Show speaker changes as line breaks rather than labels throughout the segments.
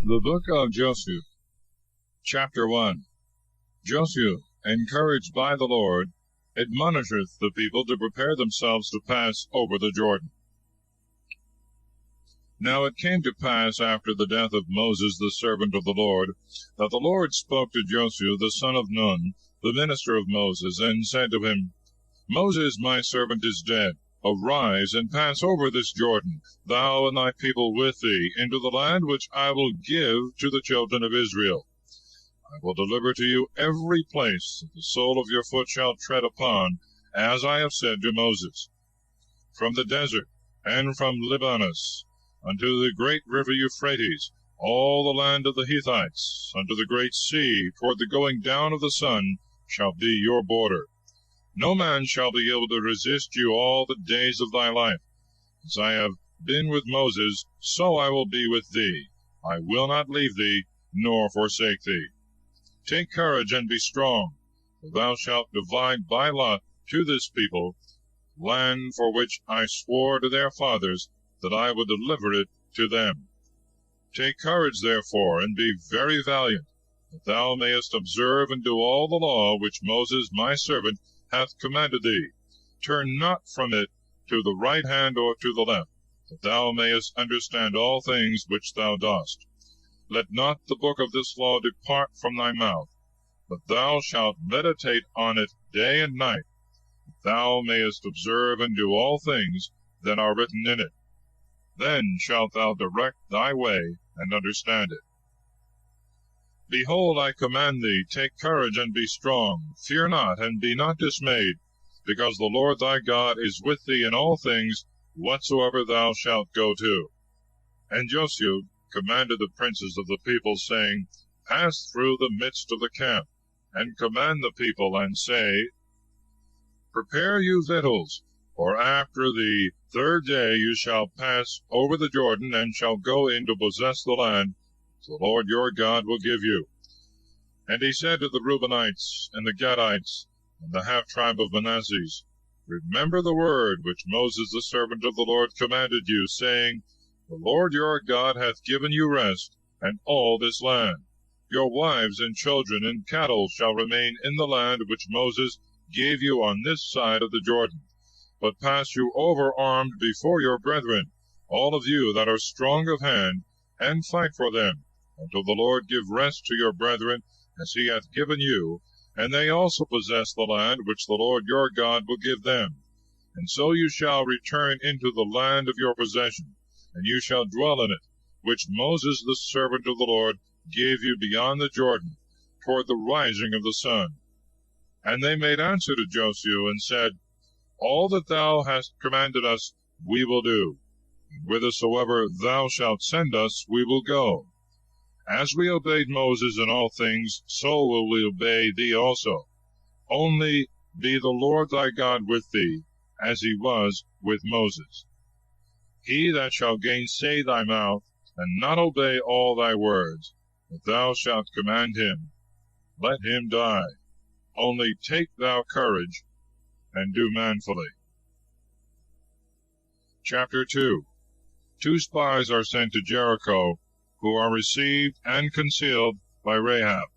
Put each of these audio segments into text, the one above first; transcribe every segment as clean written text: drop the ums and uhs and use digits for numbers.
The book of Josue, chapter 1. Josue, encouraged by the Lord, admonisheth the people to prepare themselves to pass over the Jordan. Now it came to pass after the death of Moses the servant of the Lord, that the Lord spoke to Josue the son of Nun, the minister of Moses, and said to him, Moses my servant is dead. Arise, and pass over this Jordan, thou and thy people with thee, into the land which I will give to the children of Israel. I will deliver to you every place that the sole of your foot shall tread upon, as I have said to Moses. From the desert, and from Libanus, unto the great river Euphrates, all the land of the Hittites, unto the great sea, toward the going down of the sun, shall be your border. No man shall be able to resist you all the days of thy life. As I have been with Moses, so I will be with thee. I will not leave thee, nor forsake thee. Take courage and be strong, for thou shalt divide by lot to this people land for which I swore to their fathers that I would deliver it to them. Take courage, therefore, and be very valiant, that thou mayest observe and do all the law which Moses my servant hath commanded thee. Turn not from it to the right hand or to the left, that thou mayest understand all things which thou dost. Let not the book of this law depart from thy mouth, but thou shalt meditate on it day and night, that thou mayest observe and do all things that are written in it. Then shalt thou direct thy way and understand it. Behold, I command thee, take courage and be strong. Fear not, and be not dismayed, because the Lord thy God is with thee in all things whatsoever thou shalt go to. And Josue commanded the princes of the people, saying, Pass through the midst of the camp, and command the people, and say, Prepare you victuals, for after the third day you shall pass over the Jordan, and shall go in to possess the land the Lord your God will give you. And he said to the Reubenites, and the Gadites, and the half-tribe of Manasseh, Remember the word which Moses the servant of the Lord commanded you, saying, The Lord your God hath given you rest, and all this land. Your wives and children and cattle shall remain in the land which Moses gave you on this side of the Jordan. But pass you over armed before your brethren, all of you that are strong of hand, and fight for them, until the Lord give rest to your brethren, as he hath given you, and they also possess the land which the Lord your God will give them. And so you shall return into the land of your possession, and you shall dwell in it, which Moses the servant of the Lord gave you beyond the Jordan, toward the rising of the sun. And they made answer to Josue, and said, All that thou hast commanded us we will do, and whithersoever thou shalt send us we will go. As we obeyed Moses in all things, so will we obey thee also. Only be the Lord thy God with thee, as he was with Moses. He that shall gainsay thy mouth, and not obey all thy words, that thou shalt command him, let him die. Only take thou courage, and do manfully. Chapter 2. 2 spies are sent to Jericho, who are received and concealed by Rahab.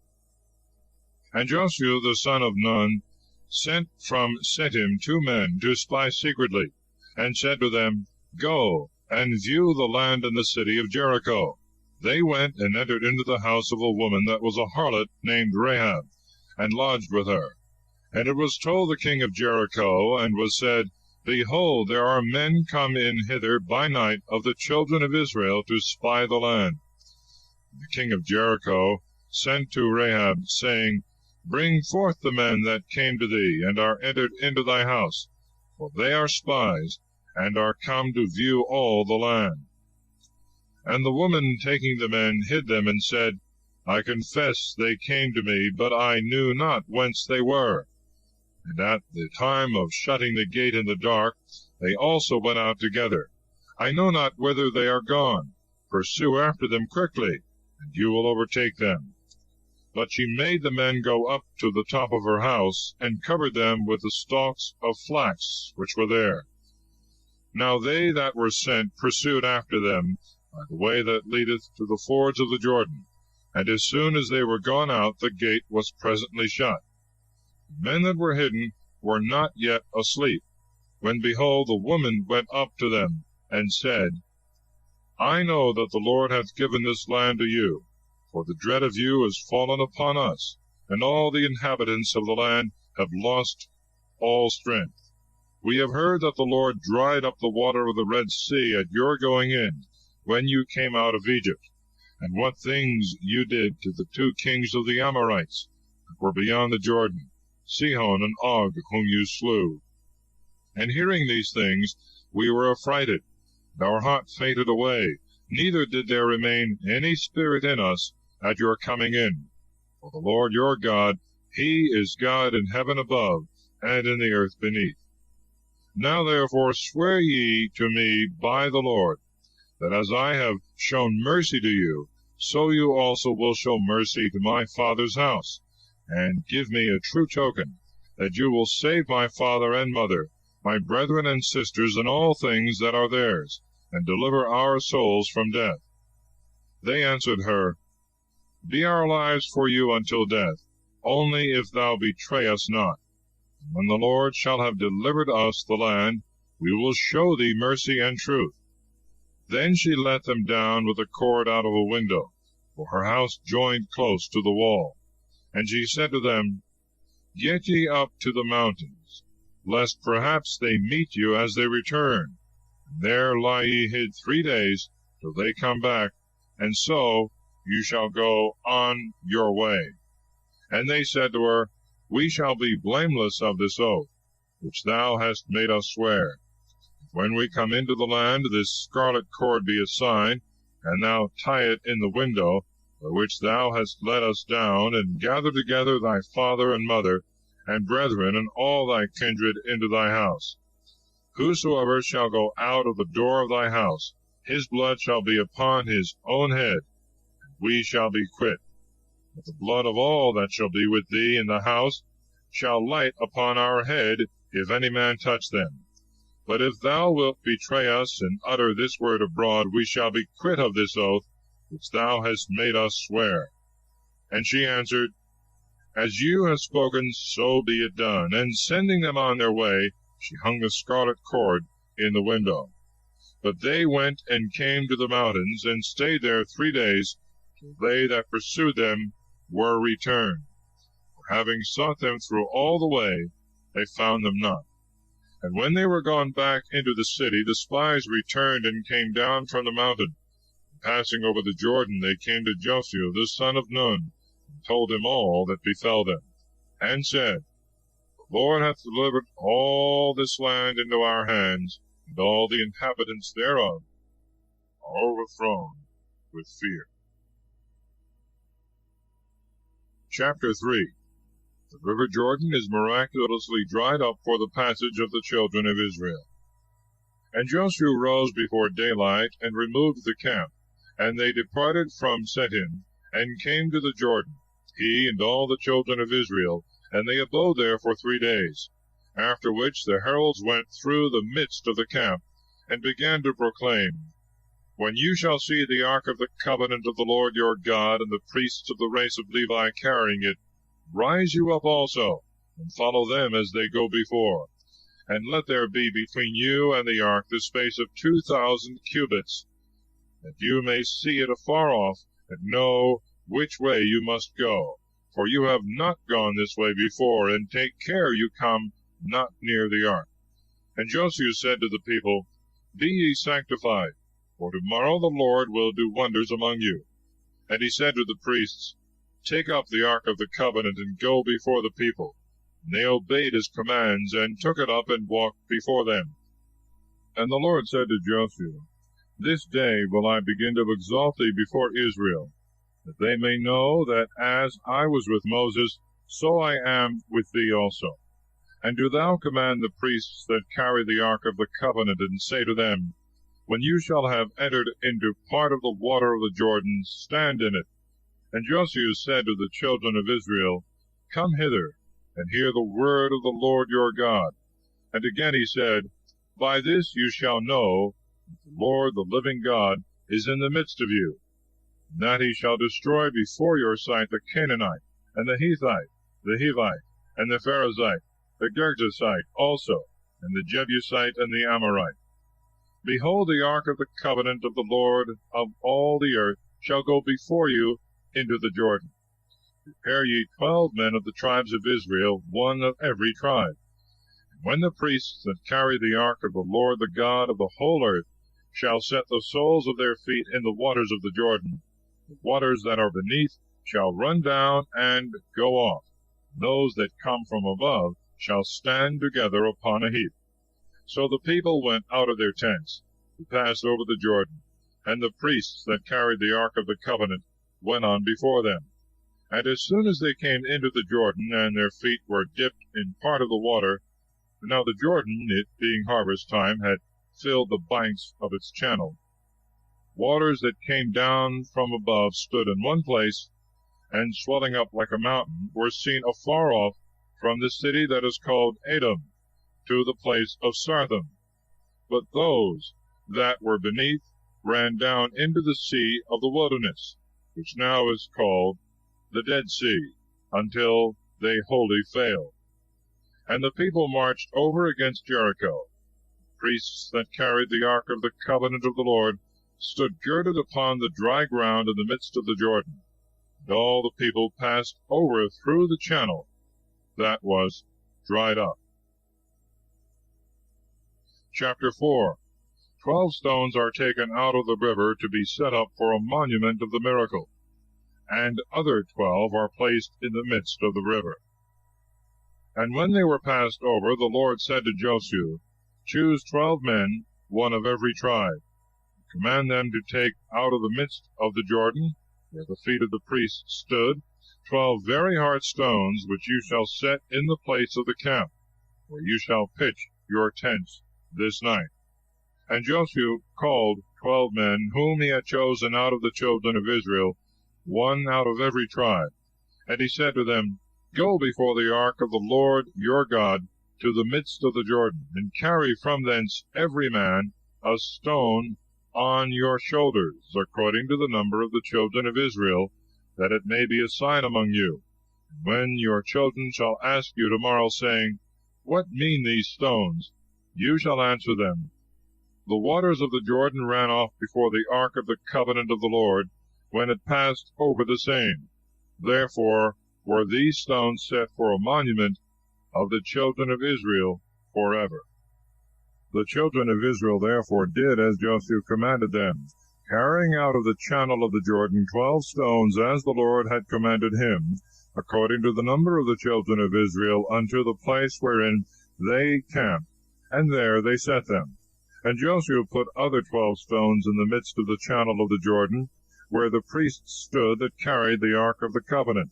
And Josue the son of Nun sent from Shittim 2 men to spy secretly, and said to them, Go, and view the land and the city of Jericho. They went and entered into the house of a woman that was a harlot named Rahab, and lodged with her. And it was told the king of Jericho, and was said, Behold, there are men come in hither by night of the children of Israel to spy the land. The king of Jericho sent to Rahab, saying, Bring forth the men that came to thee, and are entered into thy house, for they are spies, and are come to view all the land. And the woman, taking the men, hid them, and said, I confess they came to me, but I knew not whence they were. And at the time of shutting the gate in the dark, they also went out together. I know not whither they are gone. Pursue after them quickly, and you will overtake them. But she made the men go up to the top of her house, and covered them with the stalks of flax which were there. Now they that were sent pursued after them, by the way that leadeth to the fords of the Jordan. And as soon as they were gone out, the gate was presently shut. The men that were hidden were not yet asleep, when behold, the woman went up to them, and said, I know that the Lord hath given this land to you, for the dread of you is fallen upon us, and all the inhabitants of the land have lost all strength. We have heard that the Lord dried up the water of the Red Sea at your going in, when you came out of Egypt, and what things you did to the 2 kings of the Amorites that were beyond the Jordan, Sihon and Og, whom you slew. And hearing these things, we were affrighted, and our heart fainted away, neither did there remain any spirit in us at your coming in. For the Lord your God, he is God in heaven above, and in the earth beneath. Now therefore swear ye to me by the Lord, that as I have shown mercy to you, so you also will show mercy to my father's house, and give me a true token, that you will save my father and mother, my brethren and sisters, and all things that are theirs, and deliver our souls from death. They answered her, Be our lives for you until death, only if thou betray us not. And when the Lord shall have delivered us the land, we will show thee mercy and truth. Then she let them down with a cord out of a window, for her house joined close to the wall. And she said to them, Get ye up to the mountains, lest perhaps they meet you as they return. And there lie ye hid 3 days, till they come back, and so you shall go on your way. And they said to her, We shall be blameless of this oath, which thou hast made us swear. When we come into the land, this scarlet cord be a sign, and thou tie it in the window, by which thou hast let us down, and gather together thy father and mother, and brethren, and all thy kindred into thy house. Whosoever shall go out of the door of thy house, his blood shall be upon his own head, and we shall be quit. But the blood of all that shall be with thee in the house shall light upon our head, if any man touch them. But if thou wilt betray us, and utter this word abroad, we shall be quit of this oath, which thou hast made us swear. And she answered, As you have spoken, so be it done. And sending them on their way, she hung the scarlet cord in the window. But they went and came to the mountains, and stayed there 3 days, till they that pursued them were returned. For having sought them through all the way, they found them not. And when they were gone back into the city, the spies returned and came down from the mountain. And passing over the Jordan, they came to Josue the son of Nun, and told him all that befell them, and said, The Lord hath delivered all this land into our hands, and all the inhabitants thereof are overthrown with fear. Chapter 3. The river Jordan is miraculously dried up for the passage of the children of Israel. And Josue rose before daylight, and removed the camp, and they departed from Shittim, and came to the Jordan, he and all the children of Israel, and they abode there for 3 days. After which the heralds went through the midst of the camp, and began to proclaim, When you shall see the ark of the covenant of the Lord your God, and the priests of the race of Levi carrying it, rise you up also, and follow them as they go before. And let there be between you and the ark the space of 2,000 cubits, that you may see it afar off, and know which way you must go. For you have not gone this way before, and take care you come not near the ark. And Josue said to the people, Be ye sanctified, for tomorrow the Lord will do wonders among you. And he said to the priests, Take up the ark of the covenant, and go before the people. And they obeyed his commands, and took it up, and walked before them. And the Lord said to Josue, This day will I begin to exalt thee before Israel, that they may know that as I was with Moses, so I am with thee also. And do thou command the priests that carry the ark of the covenant, and say to them, When you shall have entered into part of the water of the Jordan, stand in it. And Josue said to the children of Israel, Come hither, and hear the word of the Lord your God. And again he said, By this you shall know that the Lord, the living God, is in the midst of you, and that he shall destroy before your sight the Canaanite, and the Hethite, the Hivite, and the Perizzite, the Girgashite also, and the Jebusite, and the Amorite. Behold, the ark of the covenant of the Lord of all the earth shall go before you into the Jordan. Prepare ye 12 men of the tribes of Israel, one of every tribe. And when the priests that carry the ark of the Lord, the God of the whole earth, shall set the soles of their feet in the waters of the Jordan, the waters that are beneath shall run down and go off. Those that come from above shall stand together upon a heap. So the people went out of their tents to pass over the Jordan, and the priests that carried the ark of the covenant went on before them. And as soon as they came into the Jordan, and their feet were dipped in part of the water, now the Jordan, it being harvest time, had filled the banks of its channel, waters that came down from above stood in one place, and swelling up like a mountain, were seen afar off from the city that is called Edom to the place of Sartham. But those that were beneath ran down into the sea of the wilderness, which now is called the Dead Sea, until they wholly failed. And the people marched over against Jericho. The priests that carried the ark of the covenant of the Lord stood girded upon the dry ground in the midst of the Jordan, and all the people passed over through the channel that was dried up. Chapter 4. 12 stones are taken out of the river to be set up for a monument of the miracle, and other 12 are placed in the midst of the river. And when they were passed over, the Lord said to Josue, Choose 12 men, one of every tribe. Command them to take out of the midst of the Jordan, where the feet of the priests stood, 12 very hard stones, which you shall set in the place of the camp, where you shall pitch your tents this night. And Josue called 12 men, whom he had chosen out of the children of Israel, one out of every tribe. And he said to them, Go before the ark of the Lord your God to the midst of the Jordan, and carry from thence every man a stone on your shoulders, according to the number of the children of Israel, that it may be a sign among you. And when your children shall ask you tomorrow, saying, What mean these stones? You shall answer them, The waters of the Jordan ran off before the ark of the covenant of the Lord, when it passed over the same. Therefore were these stones set for a monument of the children of Israel forever. The children of Israel therefore did as Josue commanded them, carrying out of the channel of the Jordan 12 stones, as the Lord had commanded him, according to the number of the children of Israel, unto the place wherein they camped, and there they set them. And Josue put other 12 stones in the midst of the channel of the Jordan, where the priests stood that carried the ark of the covenant,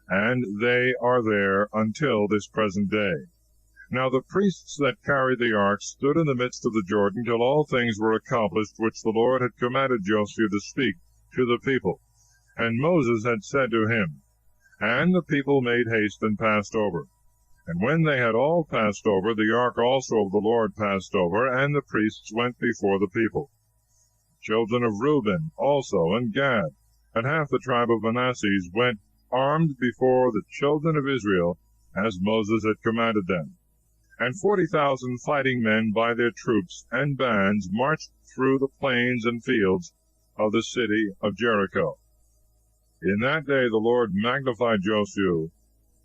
and they are there until this present day. Now the priests that carried the ark stood in the midst of the Jordan till all things were accomplished which the Lord had commanded Josue to speak to the people. And Moses had said to him, And the people made haste and passed over. And when they had all passed over, the ark also of the Lord passed over, and the priests went before the people. The children of Reuben also, and Gad, and half the tribe of Manasseh went armed before the children of Israel, as Moses had commanded them. And 40,000 fighting men by their troops and bands marched through the plains and fields of the city of Jericho. In that day the Lord magnified Josue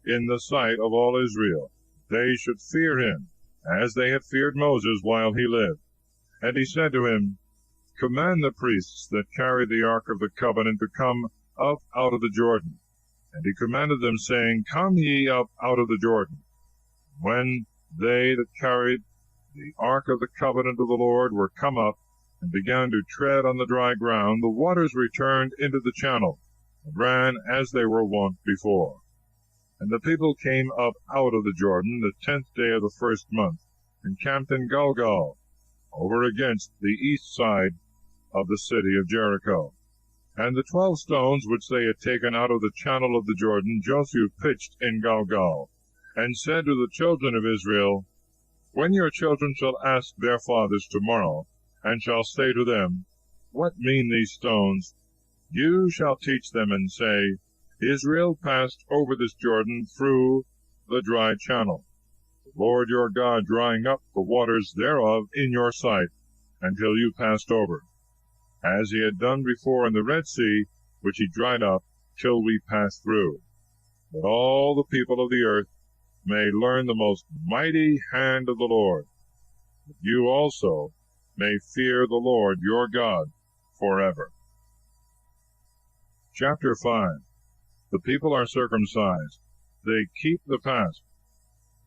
in the sight of all Israel. They should fear him, as they had feared Moses while he lived. And he said to him, Command the priests that carry the ark of the covenant to come up out of the Jordan. And he commanded them, saying, Come ye up out of the Jordan. When they that carried the ark of the covenant of the Lord were come up, and began to tread on the dry ground, the waters returned into the channel, and ran as they were wont before. And the people came up out of the Jordan the 10th day of the first month, and camped in Gilgal, over against the east side of the city of Jericho. And the 12 stones which they had taken out of the channel of the Jordan, Josue pitched in Gilgal, and said to the children of Israel, When your children shall ask their fathers tomorrow, and shall say to them, What mean these stones? You shall teach them, and say, Israel passed over this Jordan through the dry channel, the Lord your God drying up the waters thereof in your sight, until you passed over, as he had done before in the Red Sea, which he dried up till we passed through, that all the people of the earth may learn the most mighty hand of the Lord, that you also may fear the Lord your God forever. Chapter 5. The people are circumcised. They keep the Pasch.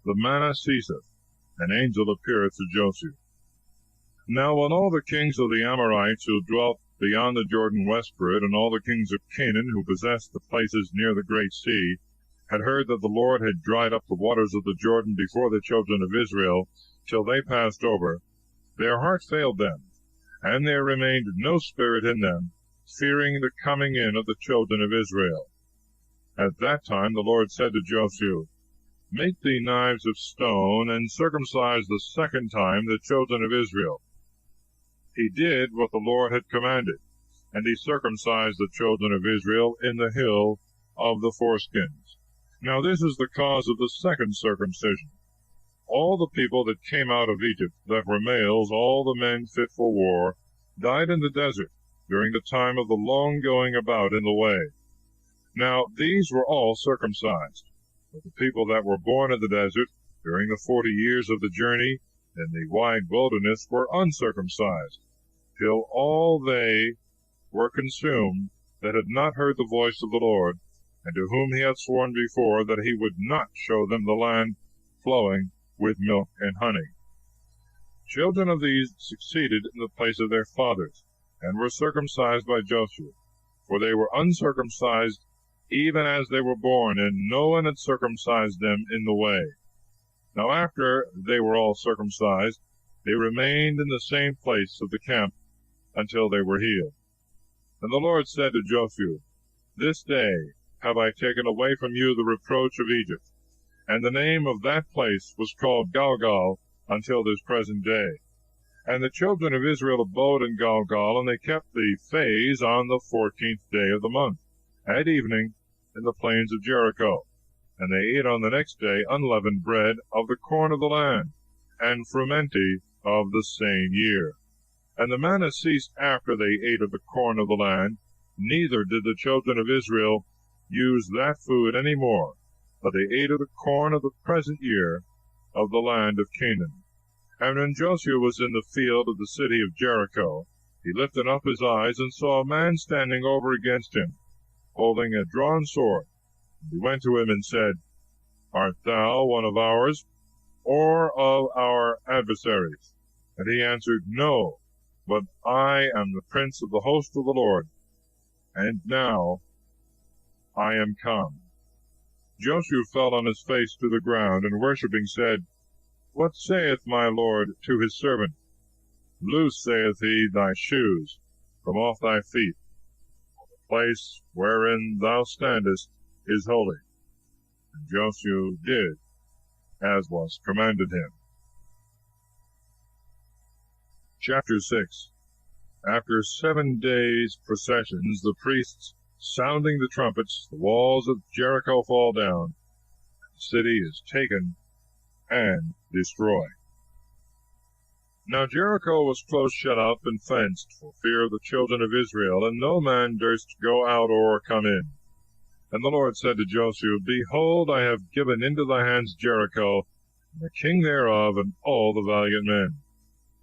The manna ceaseth. An angel appeareth to Josue. Now when all the kings of the Amorites who dwelt beyond the Jordan westward, and all the kings of Canaan who possessed the places near the great sea, had heard that the Lord had dried up the waters of the Jordan before the children of Israel, till they passed over, their heart failed them, and there remained no spirit in them, fearing the coming in of the children of Israel. At that time the Lord said to Josue, Make thee knives of stone, and circumcise the second time the children of Israel. He did what the Lord had commanded, and he circumcised the children of Israel in the hill of the foreskins. Now this is the cause of the second circumcision. All the people that came out of Egypt, that were males, all the men fit for war, died in the desert during the time of the long going about in the way. Now these were all circumcised, but the people that were born in the desert during the 40 years of the journey in the wide wilderness were uncircumcised, till all they were consumed that had not heard the voice of the Lord, and to whom he had sworn before that he would not show them the land flowing with milk and honey. Children of these succeeded in the place of their fathers, and were circumcised by Josue, for they were uncircumcised even as they were born, and no one had circumcised them in the way. Now after they were all circumcised, they remained in the same place of the camp until they were healed. And the Lord said to Josue, This day have I taken away from you the reproach of Egypt. And the name of that place was called Galgal until this present day. And the children of Israel abode in Galgal, and they kept the phase on the 14th day of the month, at evening, in the plains of Jericho. And they ate on the next day unleavened bread of the corn of the land, and frumenti of the same year. And the manna ceased after they ate of the corn of the land, neither did the children of Israel use that food any more, but they ate of the corn of the present year of the land of Canaan. And when Josue was in the field of the city of Jericho, he lifted up his eyes, and saw a man standing over against him, holding a drawn sword. He went to him and said, Art thou one of ours, or of our adversaries? And he answered, No, but I am the prince of the host of the Lord, and now I am come. Josue fell on his face to the ground, and worshipping said, What saith my Lord to his servant? Loose, saith he, thy shoes from off thy feet. The place wherein thou standest is holy. And Josue did as was commanded him. Chapter 6. After 7 days' processions, the priests sounding the trumpets, the walls of Jericho fall down, the city is taken and destroyed. Now Jericho was close shut up and fenced for fear of the children of Israel, and no man durst go out or come in. And the Lord said to Josue, Behold, I have given into thy hands Jericho, and the king thereof, and all the valiant men.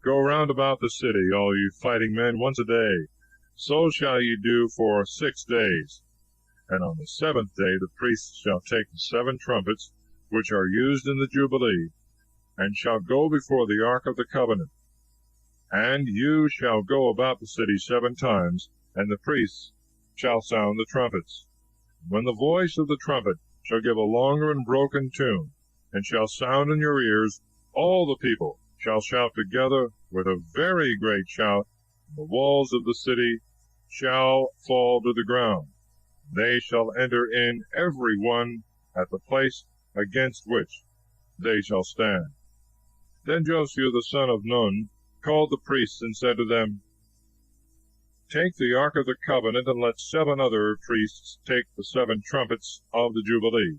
Go round about the city, all you fighting men, once a day. So shall ye do for 6 days. And on the 7th day the priests shall take the 7 trumpets, which are used in the Jubilee, and shall go before the ark of the covenant. And you shall go about the city 7 times, and the priests shall sound the trumpets. When the voice of the trumpet shall give a longer and broken tune, and shall sound in your ears, all the people shall shout together with a very great shout, and the walls of the city shall fall to the ground. They shall enter in every one at the place against which they shall stand. Then Josue the son of Nun called the priests and said to them, Take the ark of the covenant, and let 7 other priests take the 7 trumpets of the Jubilee,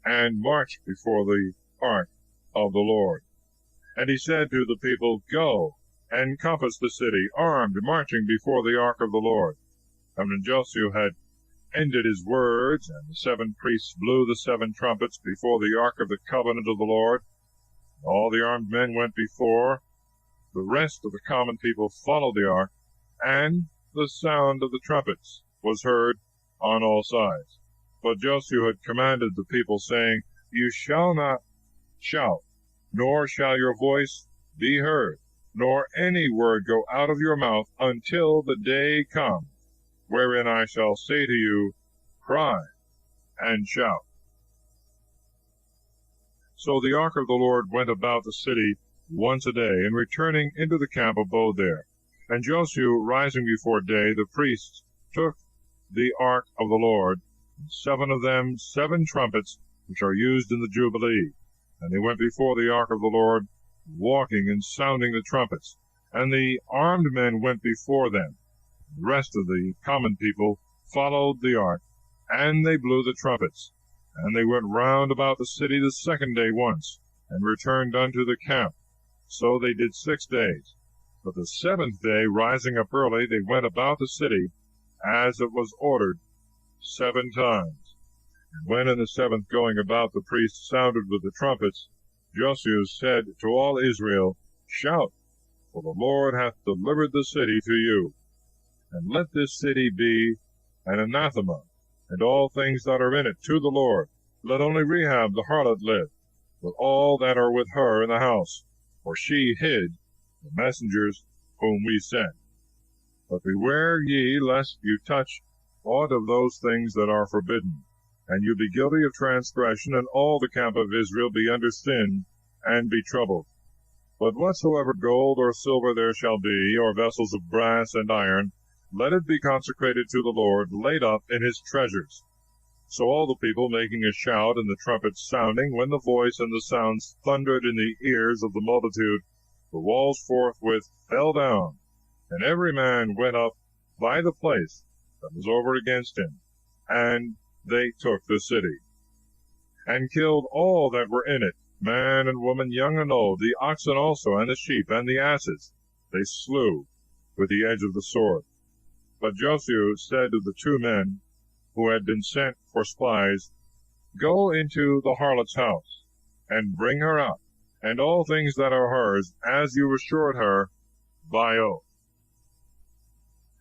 and march before the ark of the Lord. And he said to the people, Go, and compass the city, armed, marching before the ark of the Lord. And when Josue had ended his words, and the 7 priests blew the 7 trumpets before the ark of the covenant of the Lord, all the armed men went before, the rest of the common people followed the ark, and the sound of the trumpets was heard on all sides. But Josue had commanded the people, saying, You shall not shout, nor shall your voice be heard, nor any word go out of your mouth until the day come, wherein I shall say to you, Cry and shout. So the ark of the Lord went about the city once a day, and returning into the camp abode there. And Josue, rising before day, the priests took the ark of the Lord, 7 of them 7 trumpets, which are used in the Jubilee. And they went before the ark of the Lord, walking and sounding the trumpets. And the armed men went before them. The rest of the common people followed the ark, and they blew the trumpets. And they went round about the city the 2nd day once, and returned unto the camp. So they did 6 days. But the 7th day, rising up early, they went about the city, as it was ordered, 7 times. And when in the 7th going about the priests sounded with the trumpets, Josue said to all Israel, Shout, for the Lord hath delivered the city to you. And let this city be an anathema, and all things that are in it, to the Lord. Let only Rahab the harlot live, with all that are with her in the house, for she hid the messengers whom we sent. But beware ye lest you touch aught of those things that are forbidden, and you be guilty of transgression, and all the camp of Israel be under sin, and be troubled. But whatsoever gold or silver there shall be, or vessels of brass and iron, let it be consecrated to the Lord, laid up in his treasures. So all the people, making a shout, and the trumpets sounding, when the voice and the sounds thundered in the ears of the multitude, the walls forthwith fell down, and every man went up by the place that was over against him, and they took the city, and killed all that were in it, man and woman, young and old, the oxen also, and the sheep, and the asses, they slew with the edge of the sword. But Josue said to the 2 men who had been sent for spies, Go into the harlot's house, and bring her out, and all things that are hers, as you assured her by oath.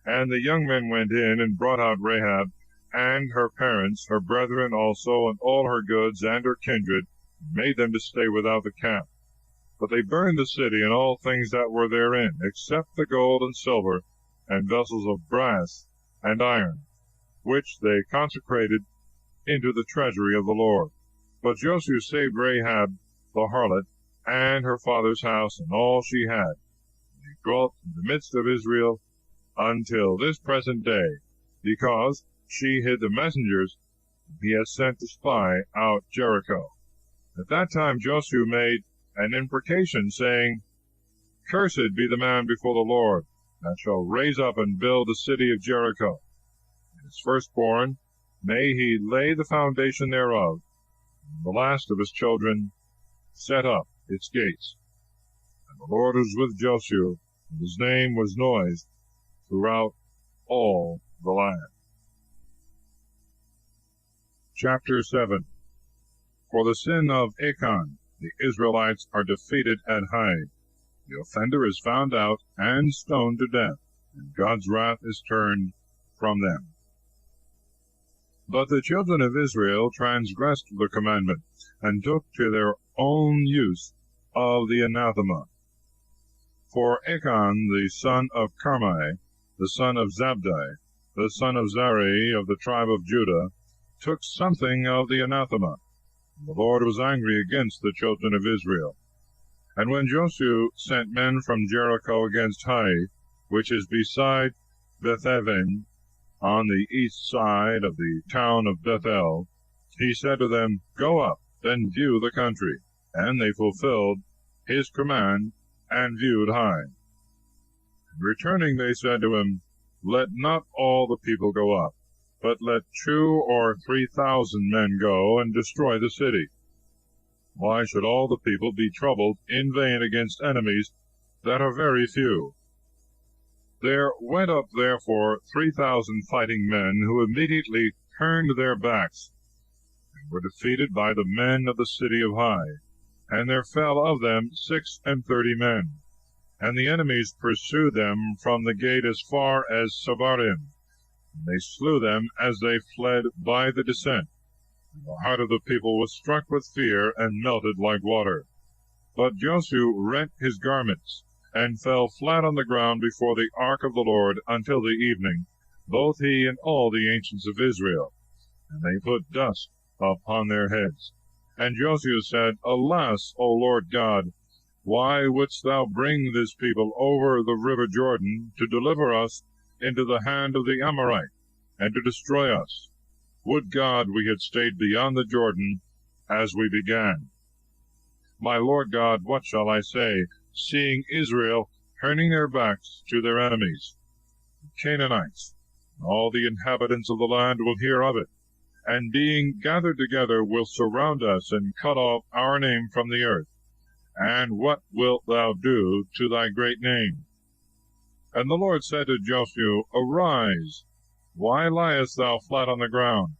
And the young men went in, and brought out Rahab, and her parents, her brethren also, and all her goods, and her kindred, and made them to stay without the camp. But they burned the city, and all things that were therein, except the gold and silver, and vessels of brass and iron, which they consecrated into the treasury of the Lord. But Josue saved Rahab the harlot, and her father's house, and all she had. And he dwelt in the midst of Israel until this present day, because she hid the messengers he had sent to spy out Jericho. At that time Josue made an imprecation, saying, Cursed be the man before the Lord, that shall raise up and build the city of Jericho. His firstborn, may he lay the foundation thereof, and the last of his children set up its gates. And the Lord was with Josue, and his name was noised throughout all the land. Chapter 7. For the sin of Achan, the Israelites are defeated at Hai. The offender is found out and stoned to death, and God's wrath is turned from them. But the children of Israel transgressed the commandment, and took to their own use of the anathema. For Achan the son of Carmi, the son of Zabdi, the son of Zari of the tribe of Judah, took something of the anathema. And the Lord was angry against the children of Israel. And when Josue sent men from Jericho against Hai, which is beside Bethaven, on the east side of the town of Bethel, he said to them, Go up, and view the country. And they fulfilled his command, and viewed Hai. And returning they said to him, let not all the people go up, but let 2,000 or 3,000 men go and destroy the city. Why should all the people be troubled in vain against enemies that are very few? There went up therefore 3,000 fighting men, who immediately turned their backs, and were defeated by the men of the city of Hai. And there fell of them 36 men. And the enemies pursued them from the gate as far as Sabarim. And they slew them as they fled by the descent. And the heart of the people was struck with fear, and melted like water. But Josue rent his garments, and fell flat on the ground before the ark of the Lord until the evening, both he and all the ancients of Israel. And they put dust upon their heads. And Josue said, Alas, O Lord God, why wouldst thou bring this people over the river Jordan to deliver us into the hand of the Amorite, and to destroy us? Would God we had stayed beyond the Jordan as we began. My Lord God, what shall I say, seeing Israel turning their backs to their enemies? The Canaanites, all the inhabitants of the land will hear of it, and being gathered together will surround us, and cut off our name from the earth. And what wilt thou do to thy great name? And the Lord said to Josue, Arise, why liest thou flat on the ground?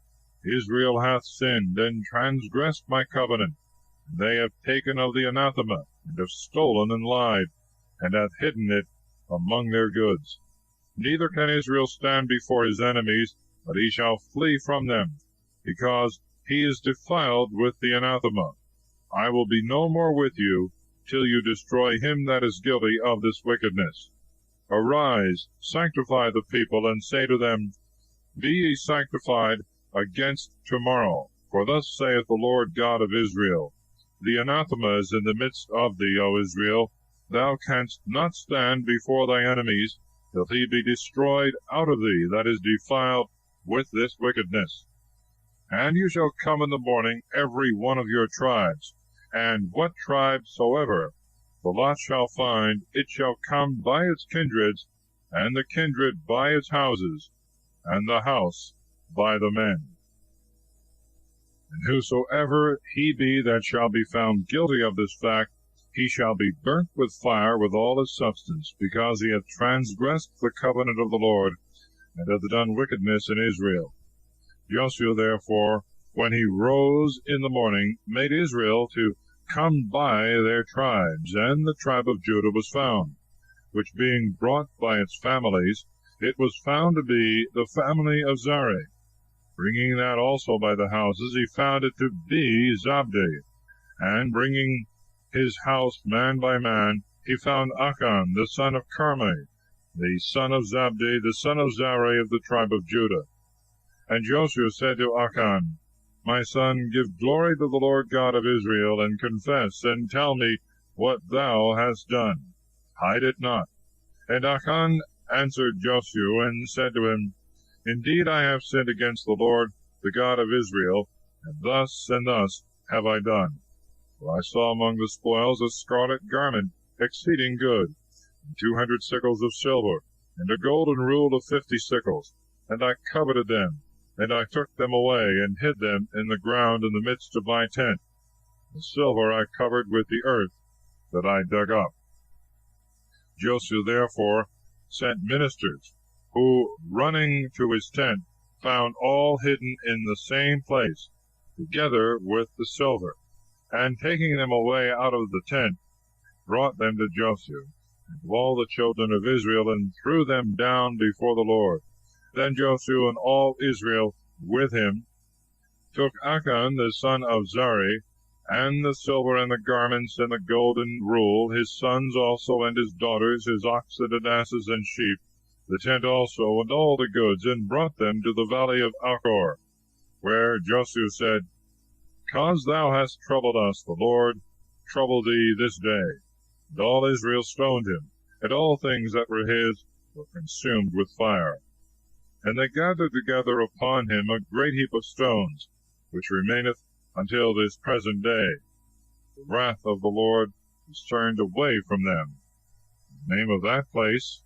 Israel hath sinned, and transgressed my covenant. They have taken of the anathema, and have stolen and lied, and hath hidden it among their goods. Neither can Israel stand before his enemies, but he shall flee from them, because he is defiled with the anathema. I will be no more with you, till you destroy him that is guilty of this wickedness. Arise, sanctify the people, and say to them, Be ye sanctified against tomorrow. For thus saith the Lord God of Israel, The anathema is in the midst of thee, O Israel. Thou canst not stand before thy enemies, till he be destroyed out of thee that is defiled with this wickedness. And you shall come in the morning, every one of your tribes, and what tribe soever the lot shall find, it shall come by its kindreds, and the kindred by its houses, and the house by the men. And whosoever he be that shall be found guilty of this fact, he shall be burnt with fire with all his substance, because he hath transgressed the covenant of the Lord, and hath done wickedness in Israel. Josue therefore, when he rose in the morning, made Israel to come by their tribes, and the tribe of Judah was found, which being brought by its families, it was found to be the family of Zari. Bringing that also by the houses, he found it to be Zabdi. And bringing his house man by man, he found Achan, the son of Carmi, the son of Zabdi, the son of Zari of the tribe of Judah. And Josue said to Achan, My son, give glory to the Lord God of Israel, and confess, and tell me what thou hast done. Hide it not. And Achan answered Josue, and said to him, Indeed I have sinned against the Lord, the God of Israel, and thus have I done. For I saw among the spoils a scarlet garment, exceeding good, and 200 sickles of silver, and a golden rule of 50 sickles, and I coveted them. And I took them away, and hid them in the ground in the midst of my tent. The silver I covered with the earth that I dug up. Josue therefore sent ministers, who, running to his tent, found all hidden in the same place, together with the silver, and taking them away out of the tent, brought them to Josue, and to all the children of Israel, and threw them down before the Lord. Then Josue and all Israel with him took Achan the son of Zari, and the silver and the garments and the golden rule, his sons also and his daughters, his oxen and asses and sheep, the tent also, and all the goods, and brought them to the valley of Achor, where Josue said, Cause thou hast troubled us, the Lord trouble thee this day. And all Israel stoned him, and all things that were his were consumed with fire. And they gathered together upon him a great heap of stones, which remaineth until this present day. The wrath of the Lord is turned away from them. The name of that place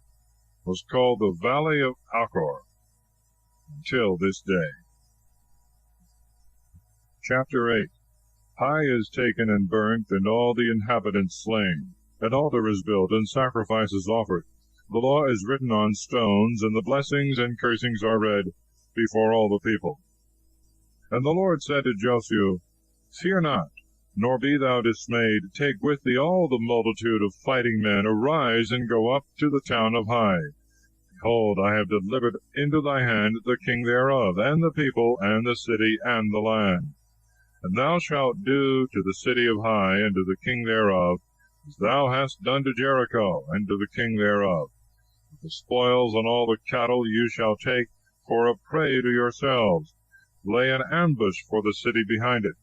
was called the Valley of Achor until this day. Chapter 8. Hai is taken and burnt, and all the inhabitants slain. An altar is built, and sacrifices offered. The law is written on stones, and the blessings and cursings are read before all the people. And the Lord said to Josue, Fear not, nor be thou dismayed. Take with thee all the multitude of fighting men. Arise, and go up to the town of Hai. Behold, I have delivered into thy hand the king thereof, and the people, and the city, and the land. And thou shalt do to the city of Hai, and to the king thereof, as thou hast done to Jericho, and to the king thereof. The spoils and all the cattle you shall take for a prey to yourselves. Lay an ambush for the city behind it.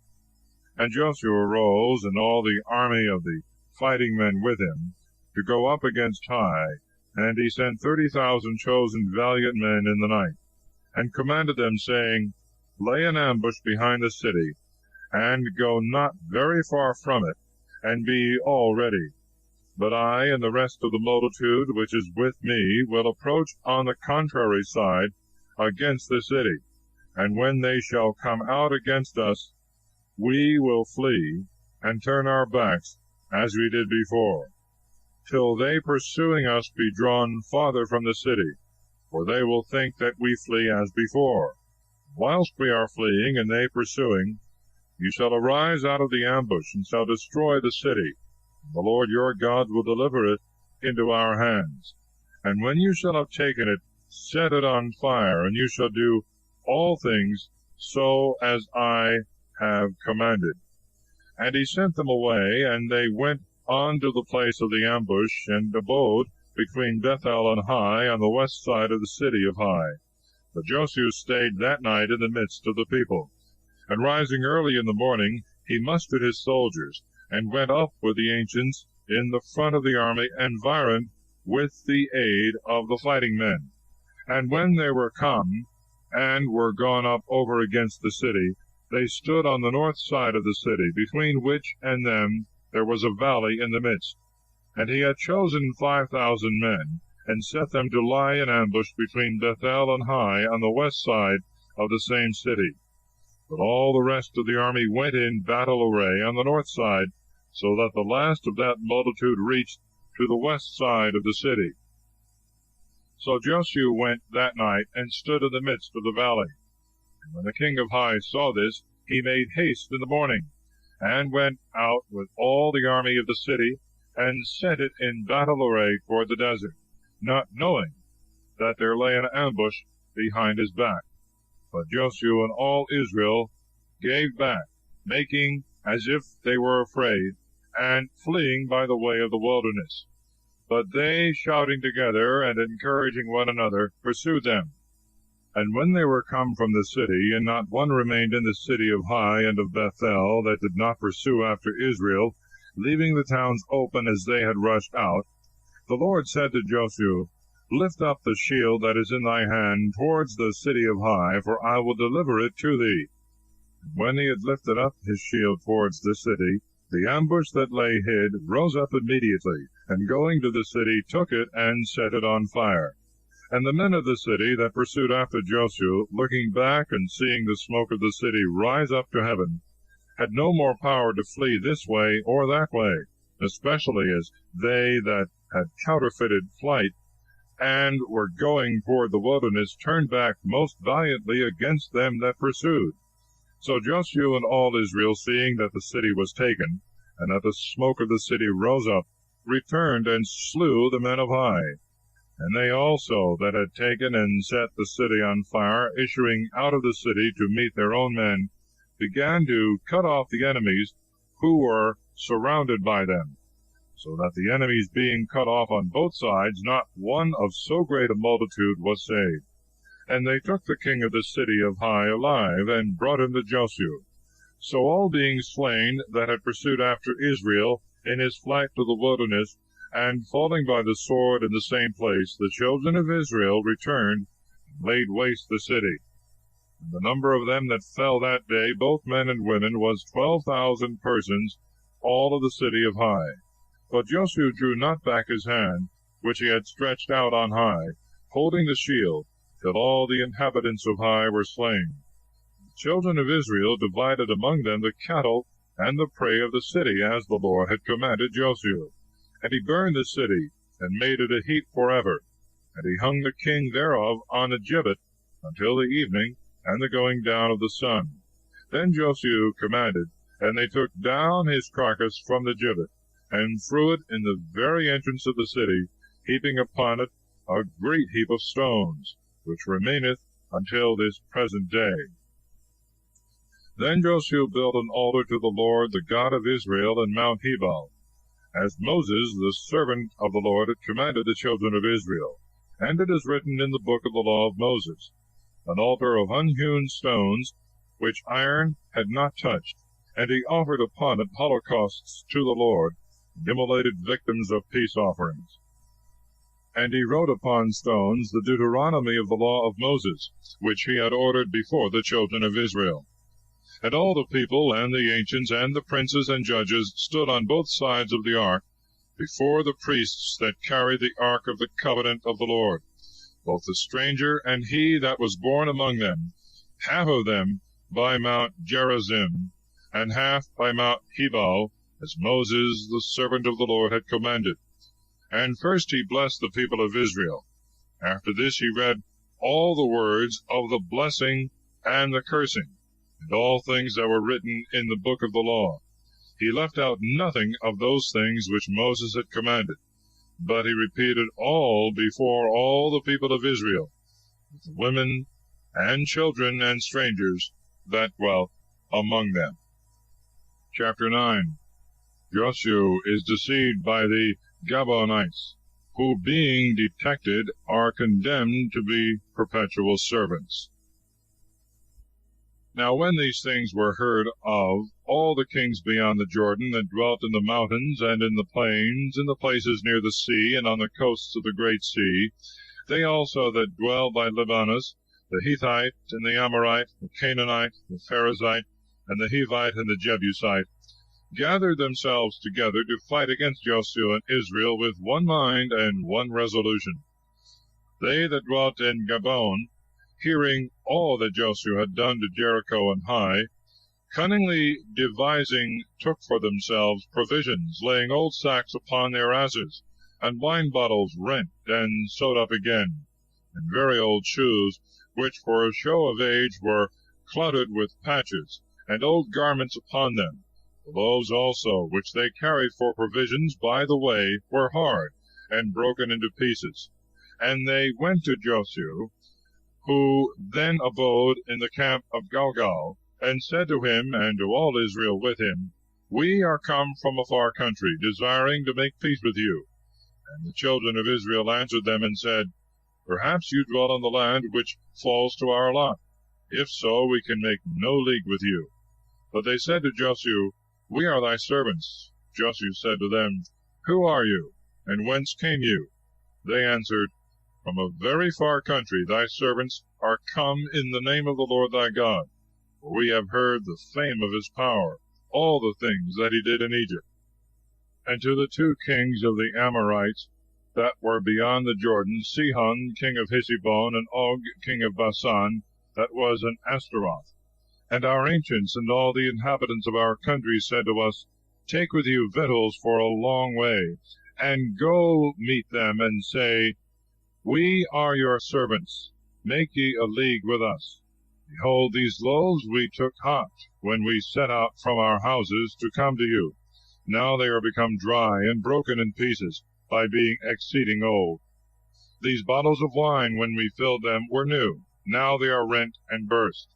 And Josue arose, and all the army of the fighting men with him, to go up against Hai. And he sent 30,000 chosen valiant men in the night, and commanded them, saying, Lay an ambush behind the city, and go not very far from it, and be all ready. But I and the rest of the multitude which is with me will approach on the contrary side against the city. And when they shall come out against us, we will flee, and turn our backs, as we did before, till they pursuing us be drawn farther from the city, for they will think that we flee as before. Whilst we are fleeing, and they pursuing, you shall arise out of the ambush, and shall destroy the city. The Lord your God will deliver it into our hands. And when you shall have taken it, set it on fire, and you shall do all things so as I have commanded. And he sent them away, and they went on to the place of the ambush, and abode between Bethel and Hai, on the west side of the city of Hai. But Josue stayed that night in the midst of the people. And rising early in the morning, he mustered his soldiers, and went up with the ancients in the front of the army, environed with the aid of the fighting men. And when they were come, and were gone up over against the city, they stood on the north side of the city, between which and them there was a valley in the midst. And he had chosen 5,000 men, and set them to lie in ambush between Bethel and Hai, on the west side of the same city. But all the rest of the army went in battle array on the north side, so that the last of that multitude reached to the west side of the city. So Josue went that night, and stood in the midst of the valley. And when the king of Hai saw this, he made haste in the morning, and went out with all the army of the city, and set it in battle array toward the desert, not knowing that there lay an ambush behind his back. But Josue and all Israel gave back, making as if they were afraid, and fleeing by the way of the wilderness. But they, shouting together and encouraging one another, pursued them. And when they were come from the city, and not one remained in the city of Hai and of Bethel that did not pursue after Israel, leaving the towns open as they had rushed out, the Lord said to Josue, Lift up the shield that is in thy hand towards the city of Hai, for I will deliver it to thee. And when he had lifted up his shield towards the city, the ambush that lay hid rose up immediately, and going to the city took it and set it on fire. And the men of the city that pursued after Josue, looking back and seeing the smoke of the city rise up to heaven, had no more power to flee this way or that way, especially as they that had counterfeited flight and were going toward the wilderness turned back most valiantly against them that pursued. So Josue and all Israel, seeing that the city was taken, and that the smoke of the city rose up, returned and slew the men of Hai. And they also that had taken and set the city on fire, issuing out of the city to meet their own men, began to cut off the enemies who were surrounded by them, so that the enemies being cut off on both sides, not one of so great a multitude was saved. And they took the king of the city of Hai alive, and brought him to Josue. So all being slain that had pursued after Israel in his flight to the wilderness, and falling by the sword in the same place, the children of Israel returned and laid waste the city. And the number of them that fell that day, both men and women, was 12,000 persons, all of the city of Hai. But Josue drew not back his hand, which he had stretched out on high, holding the shield, till all the inhabitants of Hai were slain. The children of Israel divided among them the cattle and the prey of the city, as the Lord had commanded Josue. And he burned the city, and made it a heap forever. And he hung the king thereof on a gibbet until the evening and the going down of the sun. Then Josue commanded, and they took down his carcass from the gibbet, and threw it in the very entrance of the city, heaping upon it a great heap of stones, which remaineth until this present day. Then Josue built an altar to the Lord, the God of Israel, in Mount Hebal, as Moses, the servant of the Lord, had commanded the children of Israel. And it is written in the book of the law of Moses, an altar of unhewn stones, which iron had not touched. And he offered upon it holocausts to the Lord, and immolated victims of peace offerings. And he wrote upon stones the Deuteronomy of the law of Moses, which he had ordered before the children of Israel. And all the people, and the ancients, and the princes and judges stood on both sides of the ark, before the priests that carried the ark of the covenant of the Lord, both the stranger and he that was born among them, half of them by Mount Gerizim, and half by Mount Hebal, as Moses the servant of the Lord had commanded. And first he blessed the people of Israel. After this he read all the words of the blessing and the cursing, and all things that were written in the book of the law. He left out nothing of those things which Moses had commanded, but he repeated all before all the people of Israel, with the women and children and strangers that dwelt among them. Chapter 9. Josue is deceived by the Gabonites, who, being detected, are condemned to be perpetual servants. Now when these things were heard of, all the kings beyond the Jordan that dwelt in the mountains and in the plains, in the places near the sea, and on the coasts of the great sea, they also that dwell by Libanus, the Hittite, and the Amorite, the Canaanite, the Perizzite, and the Hivite, and the Jebusite, gathered themselves together to fight against Josue and Israel with one mind and one resolution. They that dwelt in Gabon, hearing all that Josue had done to Jericho and Hai, cunningly devising, took for themselves provisions, laying old sacks upon their asses, and wine bottles rent and sewed up again, and very old shoes, which for a show of age were clouted with patches, and old garments upon them. The loaves also, which they carried for provisions by the way, were hard, and broken into pieces. And they went to Josue, who then abode in the camp of Gilgal, and said to him, and to all Israel with him, We are come from a far country, desiring to make peace with you. And the children of Israel answered them, and said, Perhaps you dwell on the land which falls to our lot. If so, we can make no league with you. But they said to Josue, We are thy servants. Josue said to them, Who are you, and whence came you? They answered, From a very far country thy servants are come in the name of the Lord thy God. For we have heard the fame of his power, all the things that he did in Egypt. And to the two kings of the Amorites that were beyond the Jordan, Sihon king of Heshbon, and Og king of Bashan, that was in Ashtaroth. And our ancients and all the inhabitants of our country said to us, Take with you victuals for a long way, and go meet them, and say, We are your servants, make ye a league with us. Behold, these loaves we took hot, when we set out from our houses to come to you. Now they are become dry and broken in pieces, by being exceeding old. These bottles of wine, when we filled them, were new. Now they are rent and burst.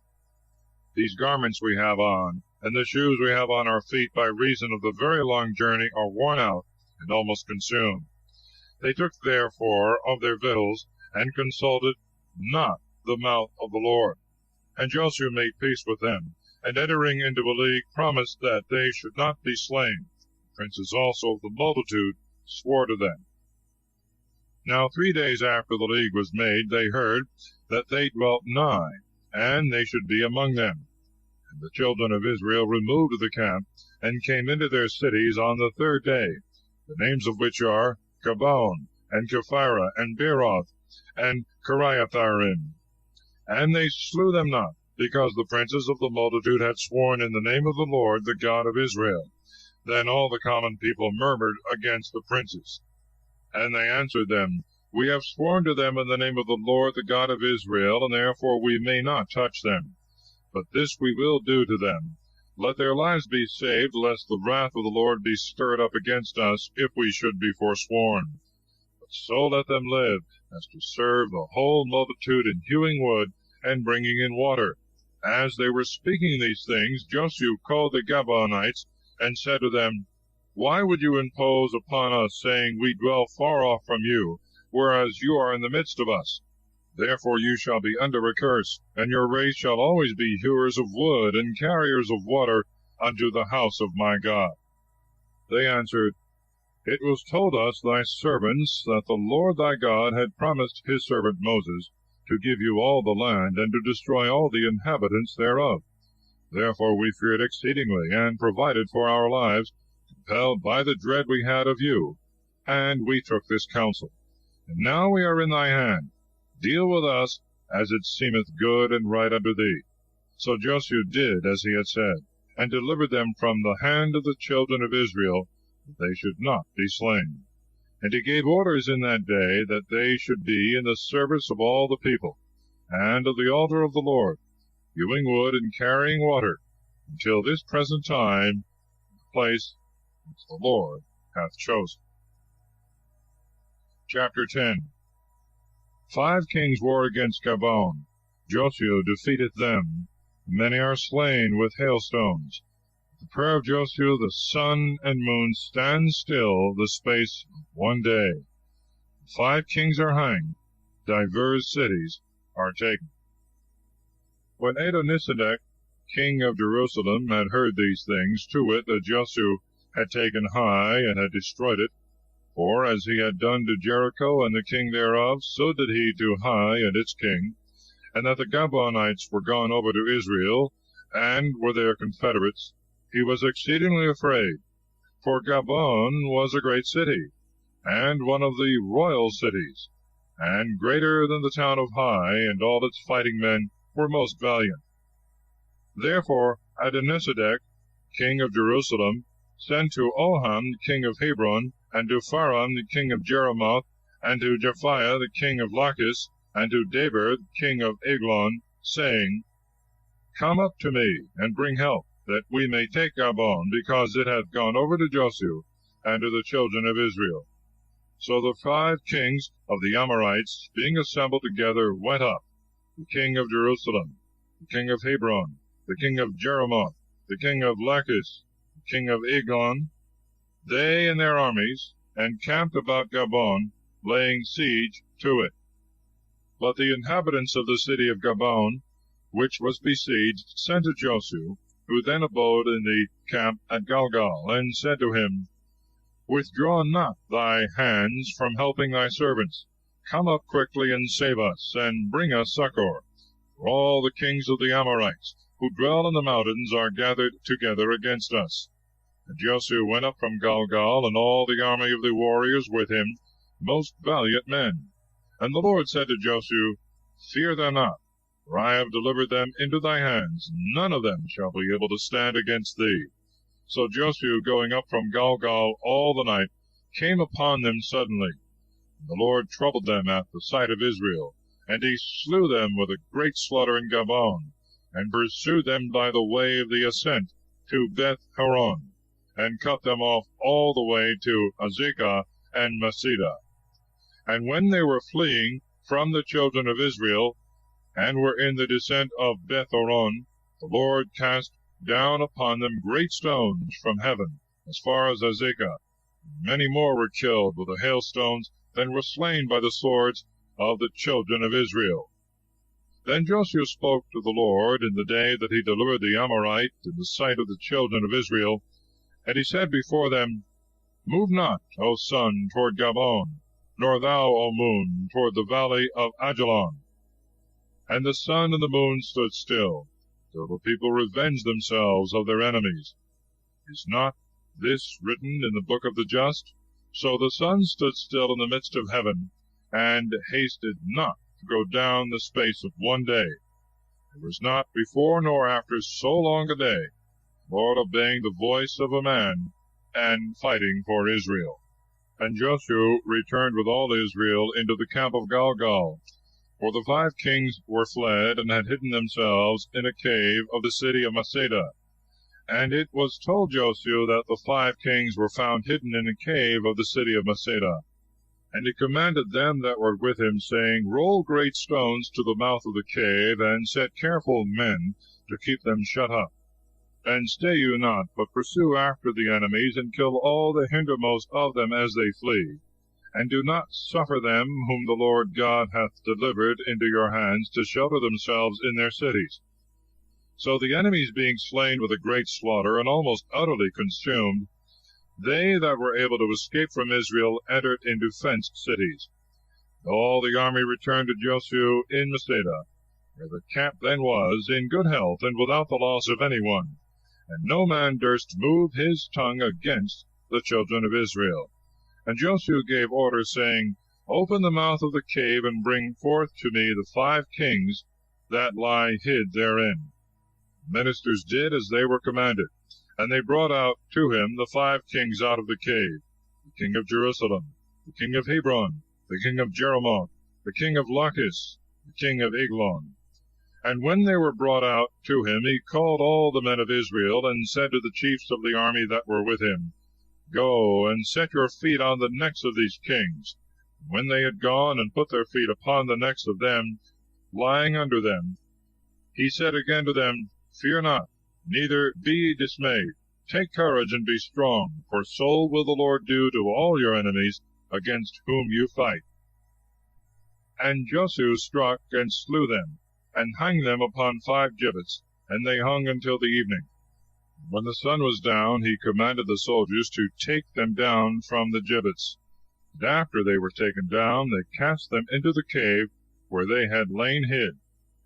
These garments we have on, and the shoes we have on our feet, by reason of the very long journey, are worn out and almost consumed. They took therefore of their victuals, and consulted not the mouth of the Lord. And Josue made peace with them, and entering into a league, promised that they should not be slain. The princes also of the multitude swore to them. Now 3 days after the league was made, they heard that they dwelt nigh, and they should be among them. And the children of Israel removed the camp, and came into their cities on the 3rd day, the names of which are Gabon, and Kephirah, and Beeroth, and Kiriatharim. And they slew them not, because the princes of the multitude had sworn in the name of the Lord, the God of Israel. Then all the common people murmured against the princes. And they answered them, We have sworn to them in the name of the Lord, the God of Israel, and therefore we may not touch them. But this we will do to them. Let their lives be saved, lest the wrath of the Lord be stirred up against us, if we should be forsworn. But so let them live, as to serve the whole multitude in hewing wood and bringing in water. As they were speaking these things, Josue called the Gabaonites, and said to them, Why would you impose upon us, saying, We dwell far off from you, whereas you are in the midst of us? Therefore you shall be under a curse, and your race shall always be hewers of wood and carriers of water unto the house of my God. They answered, It was told us, thy servants, that the Lord thy God had promised his servant Moses to give you all the land, and to destroy all the inhabitants thereof. Therefore we feared exceedingly, and provided for our lives, compelled by the dread we had of you. And we took this counsel. And now we are in thy hand. Deal with us as it seemeth good and right unto thee. So Josue did as he had said, and delivered them from the hand of the children of Israel, that they should not be slain. And he gave orders in that day that they should be in the service of all the people, and of the altar of the Lord, hewing wood and carrying water, until this present time, the place which the Lord hath chosen. Chapter 10. 5 kings war against Gabon. Josue defeateth them. Many are slain with hailstones. The prayer of Josue the sun and moon stand still the space of one day. 5 kings are hanged. Divers cities are taken. When Adonisedek, king of Jerusalem, had heard these things, to wit, that Josue had taken Hai and had destroyed it, for as he had done to Jericho and the king thereof, so did he to Hai and its king, and that the Gabonites were gone over to Israel, and were their confederates, he was exceedingly afraid. For Gabon was a great city, and one of the royal cities, and greater than the town of Hai, and all its fighting men were most valiant. Therefore Adonisedek, king of Jerusalem, sent to Oham, king of Hebron, and to Pharam, the king of Jeremoth, and to Japhiah, the king of Lachish, and to Deber, the king of Eglon, saying, Come up to me, and bring help, that we may take Gabon, because it hath gone over to Josue, and to the children of Israel. So the 5 kings of the Amorites, being assembled together, went up, the king of Jerusalem, the king of Hebron, the king of Jeremoth, the king of Lachish, the king of Eglon, they and their armies, and camped about Gabon, laying siege to it. But the inhabitants of the city of Gabon, which was besieged, sent to Josue, who then abode in the camp at Galgal, and said to him, Withdraw not thy hands from helping thy servants. Come up quickly and save us, and bring us succor. For all the kings of the Amorites, who dwell in the mountains, are gathered together against us. And Josue went up from Galgal, and all the army of the warriors with him, most valiant men. And the Lord said to Josue, Fear them not, for I have delivered them into thy hands. None of them shall be able to stand against thee. So Josue, going up from Galgal all the night, came upon them suddenly. And the Lord troubled them at the sight of Israel, and he slew them with a great slaughter in Gabon, and pursued them by the way of the ascent to Beth-horon, and cut them off all the way to Azekah and Masada. And when they were fleeing from the children of Israel, and were in the descent of Beth-horon, the Lord cast down upon them great stones from heaven, as far as Azekah. Many more were killed with the hailstones than were slain by the swords of the children of Israel. Then Josue spoke to the Lord in the day that he delivered the Amorite in the sight of the children of Israel, and he said before them, Move not, O sun, toward Gabon, nor thou, O moon, toward the valley of Ajalon. And the sun and the moon stood still, till the people revenged themselves of their enemies. Is not this written in the book of the just? So the sun stood still in the midst of heaven, and hasted not to go down the space of one day. There was not before nor after so long a day, the Lord obeying the voice of a man, and fighting for Israel. And Josue returned with all Israel into the camp of Gilgal, for the 5 kings were fled, and had hidden themselves in a cave of the city of Masada. And it was told Josue that the 5 kings were found hidden in a cave of the city of Masada. And he commanded them that were with him, saying, Roll great stones to the mouth of the cave, and set careful men to keep them shut up. And stay you not, but pursue after the enemies, and kill all the hindermost of them as they flee. And do not suffer them whom the Lord God hath delivered into your hands to shelter themselves in their cities. So the enemies being slain with a great slaughter, and almost utterly consumed, they that were able to escape from Israel entered into fenced cities. All the army returned to Josue in Masada, where the camp then was, in good health, and without the loss of any one. And no man durst move his tongue against the children of Israel. And Josue gave order, saying, Open the mouth of the cave, and bring forth to me the 5 kings that lie hid therein. The ministers did as they were commanded, and they brought out to him the 5 kings out of the cave, the king of Jerusalem, the king of Hebron, the king of Jeremoth, the king of Lachish, the king of Eglon. And when they were brought out to him, he called all the men of Israel, and said to the chiefs of the army that were with him, Go, and set your feet on the necks of these kings. And when they had gone, and put their feet upon the necks of them, lying under them, he said again to them, Fear not, neither be ye dismayed. Take courage, and be strong, for so will the Lord do to all your enemies against whom you fight. And Josue struck and slew them, and hung them upon 5 gibbets, and they hung until the evening. When the sun was down, he commanded the soldiers to take them down from the gibbets. And after they were taken down, they cast them into the cave where they had lain hid,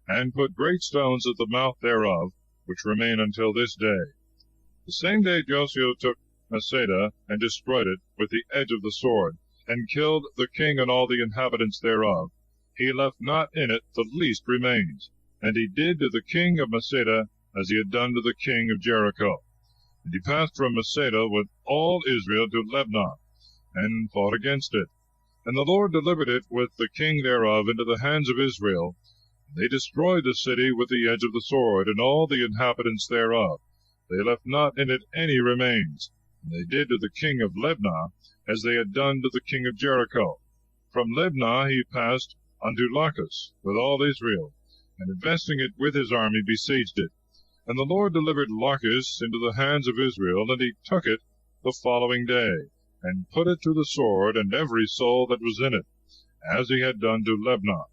and put great stones at the mouth thereof, which remain until this day. The same day Josue took Masada, and destroyed it with the edge of the sword, and killed the king and all the inhabitants thereof. He left not in it the least remains. And he did to the king of Masada as he had done to the king of Jericho. And he passed from Masada with all Israel to Libnah, and fought against it. And the Lord delivered it with the king thereof into the hands of Israel. And they destroyed the city with the edge of the sword, and all the inhabitants thereof. They left not in it any remains. And they did to the king of Libnah as they had done to the king of Jericho. From Libnah he passed unto Lachish with all Israel, and investing it with his army besieged it. And the Lord delivered Lachish into the hands of Israel, and he took it the following day, and put it to the sword, and every soul that was in it, as he had done to Libnah.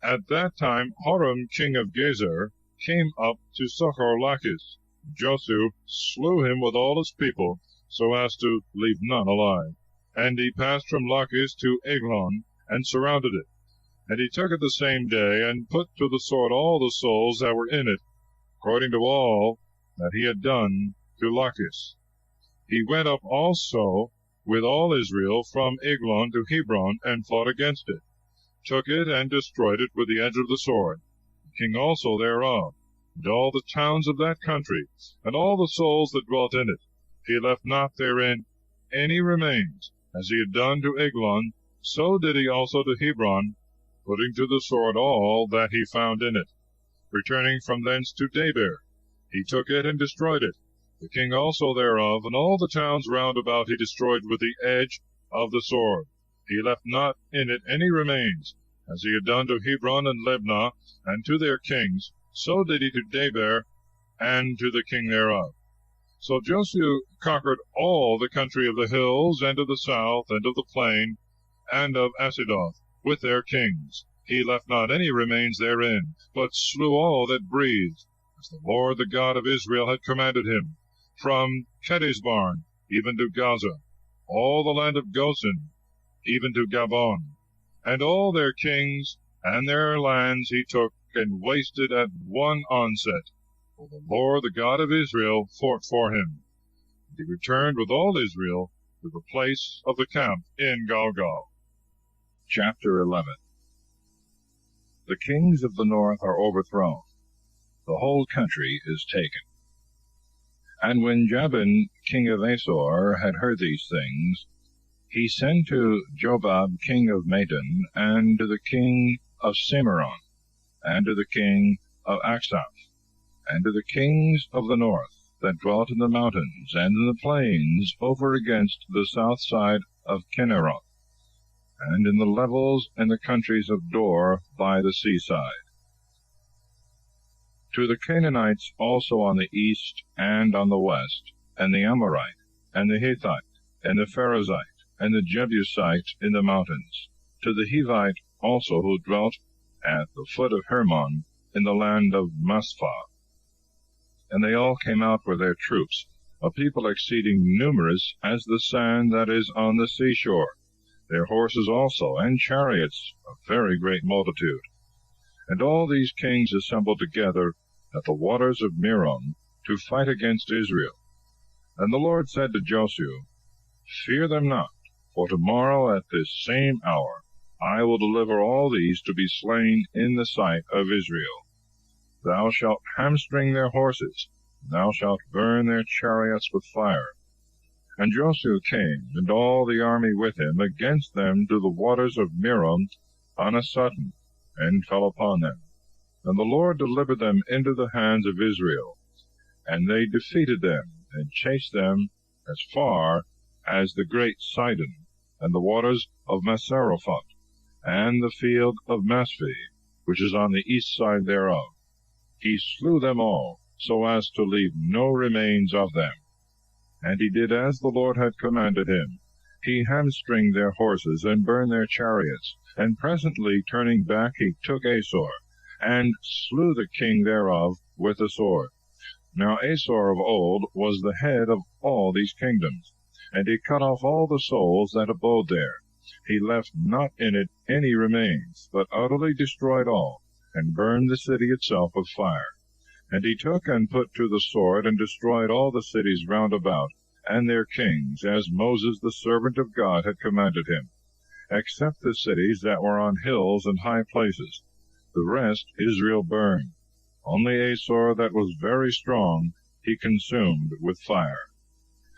At that time Horam king of Gezer came up to succor Lachish. Josue slew him with all his people, so as to leave none alive. And he passed from Lachish to Eglon, and surrounded it. And he took it the same day, and put to the sword all the souls that were in it, according to all that he had done to Lachish. He went up also with all Israel from Eglon to Hebron, and fought against it, took it, and destroyed it with the edge of the sword, the king also thereof, and all the towns of that country, and all the souls that dwelt in it. He left not therein any remains, as he had done to Eglon, so did he also to Hebron, putting to the sword all that he found in it. Returning from thence to Douay, he took it and destroyed it, the king also thereof, and all the towns round about he destroyed with the edge of the sword. He left not in it any remains, as he had done to Hebron and Libnah, and to their kings, so did he to Douay, and to the king thereof. So Josue conquered all the country of the hills, and of the south, and of the plain, and of Assidoth, with their kings. He left not any remains therein, but slew all that breathed, as the Lord the God of Israel had commanded him, from Kedesbarn even to Gaza, all the land of Goshen, even to Gabon, and all their kings and their lands he took and wasted at one onset, for the Lord the God of Israel fought for him. And he returned with all Israel to the place of the camp in Gilgal. Chapter 11. The kings of the north are overthrown. The whole country is taken. And when Jabin, king of Asor, had heard these things, he sent to Jobab, king of Madon, and to the king of Cimarron, and to the king of Achshaph, and to the kings of the north that dwelt in the mountains and in the plains over against the south side of Kinneroth, and in the levels and the countries of Dor by the seaside. To the Canaanites also on the east and on the west, and the Amorite, and the Hittite, and the Perizzite, and the Jebusite in the mountains, to the Hivite also who dwelt at the foot of Hermon in the land of Maspha. And they all came out with their troops, a people exceeding numerous as the sand that is on the seashore, their horses also, and chariots, a very great multitude. And all these kings assembled together at the waters of Merom to fight against Israel. And the Lord said to Josue, Fear them not, for tomorrow at this same hour I will deliver all these to be slain in the sight of Israel. Thou shalt hamstring their horses, and thou shalt burn their chariots with fire. And Josue came, and all the army with him, against them to the waters of Merom on a sudden, and fell upon them. And the Lord delivered them into the hands of Israel, and they defeated them, and chased them as far as the great Sidon, and the waters of Masarephoth, and the field of Masphi, which is on the east side thereof. He slew them all, so as to leave no remains of them. And he did as the Lord had commanded him. He hamstringed their horses, and burned their chariots. And presently turning back, he took Asor, and slew the king thereof with the sword. Now Asor of old was the head of all these kingdoms, and he cut off all the souls that abode there. He left not in it any remains, but utterly destroyed all, and burned the city itself with fire. And he took and put to the sword, and destroyed all the cities round about, and their kings, as Moses the servant of God had commanded him, except the cities that were on hills and high places. The rest Israel burned. Only Asor that was very strong he consumed with fire.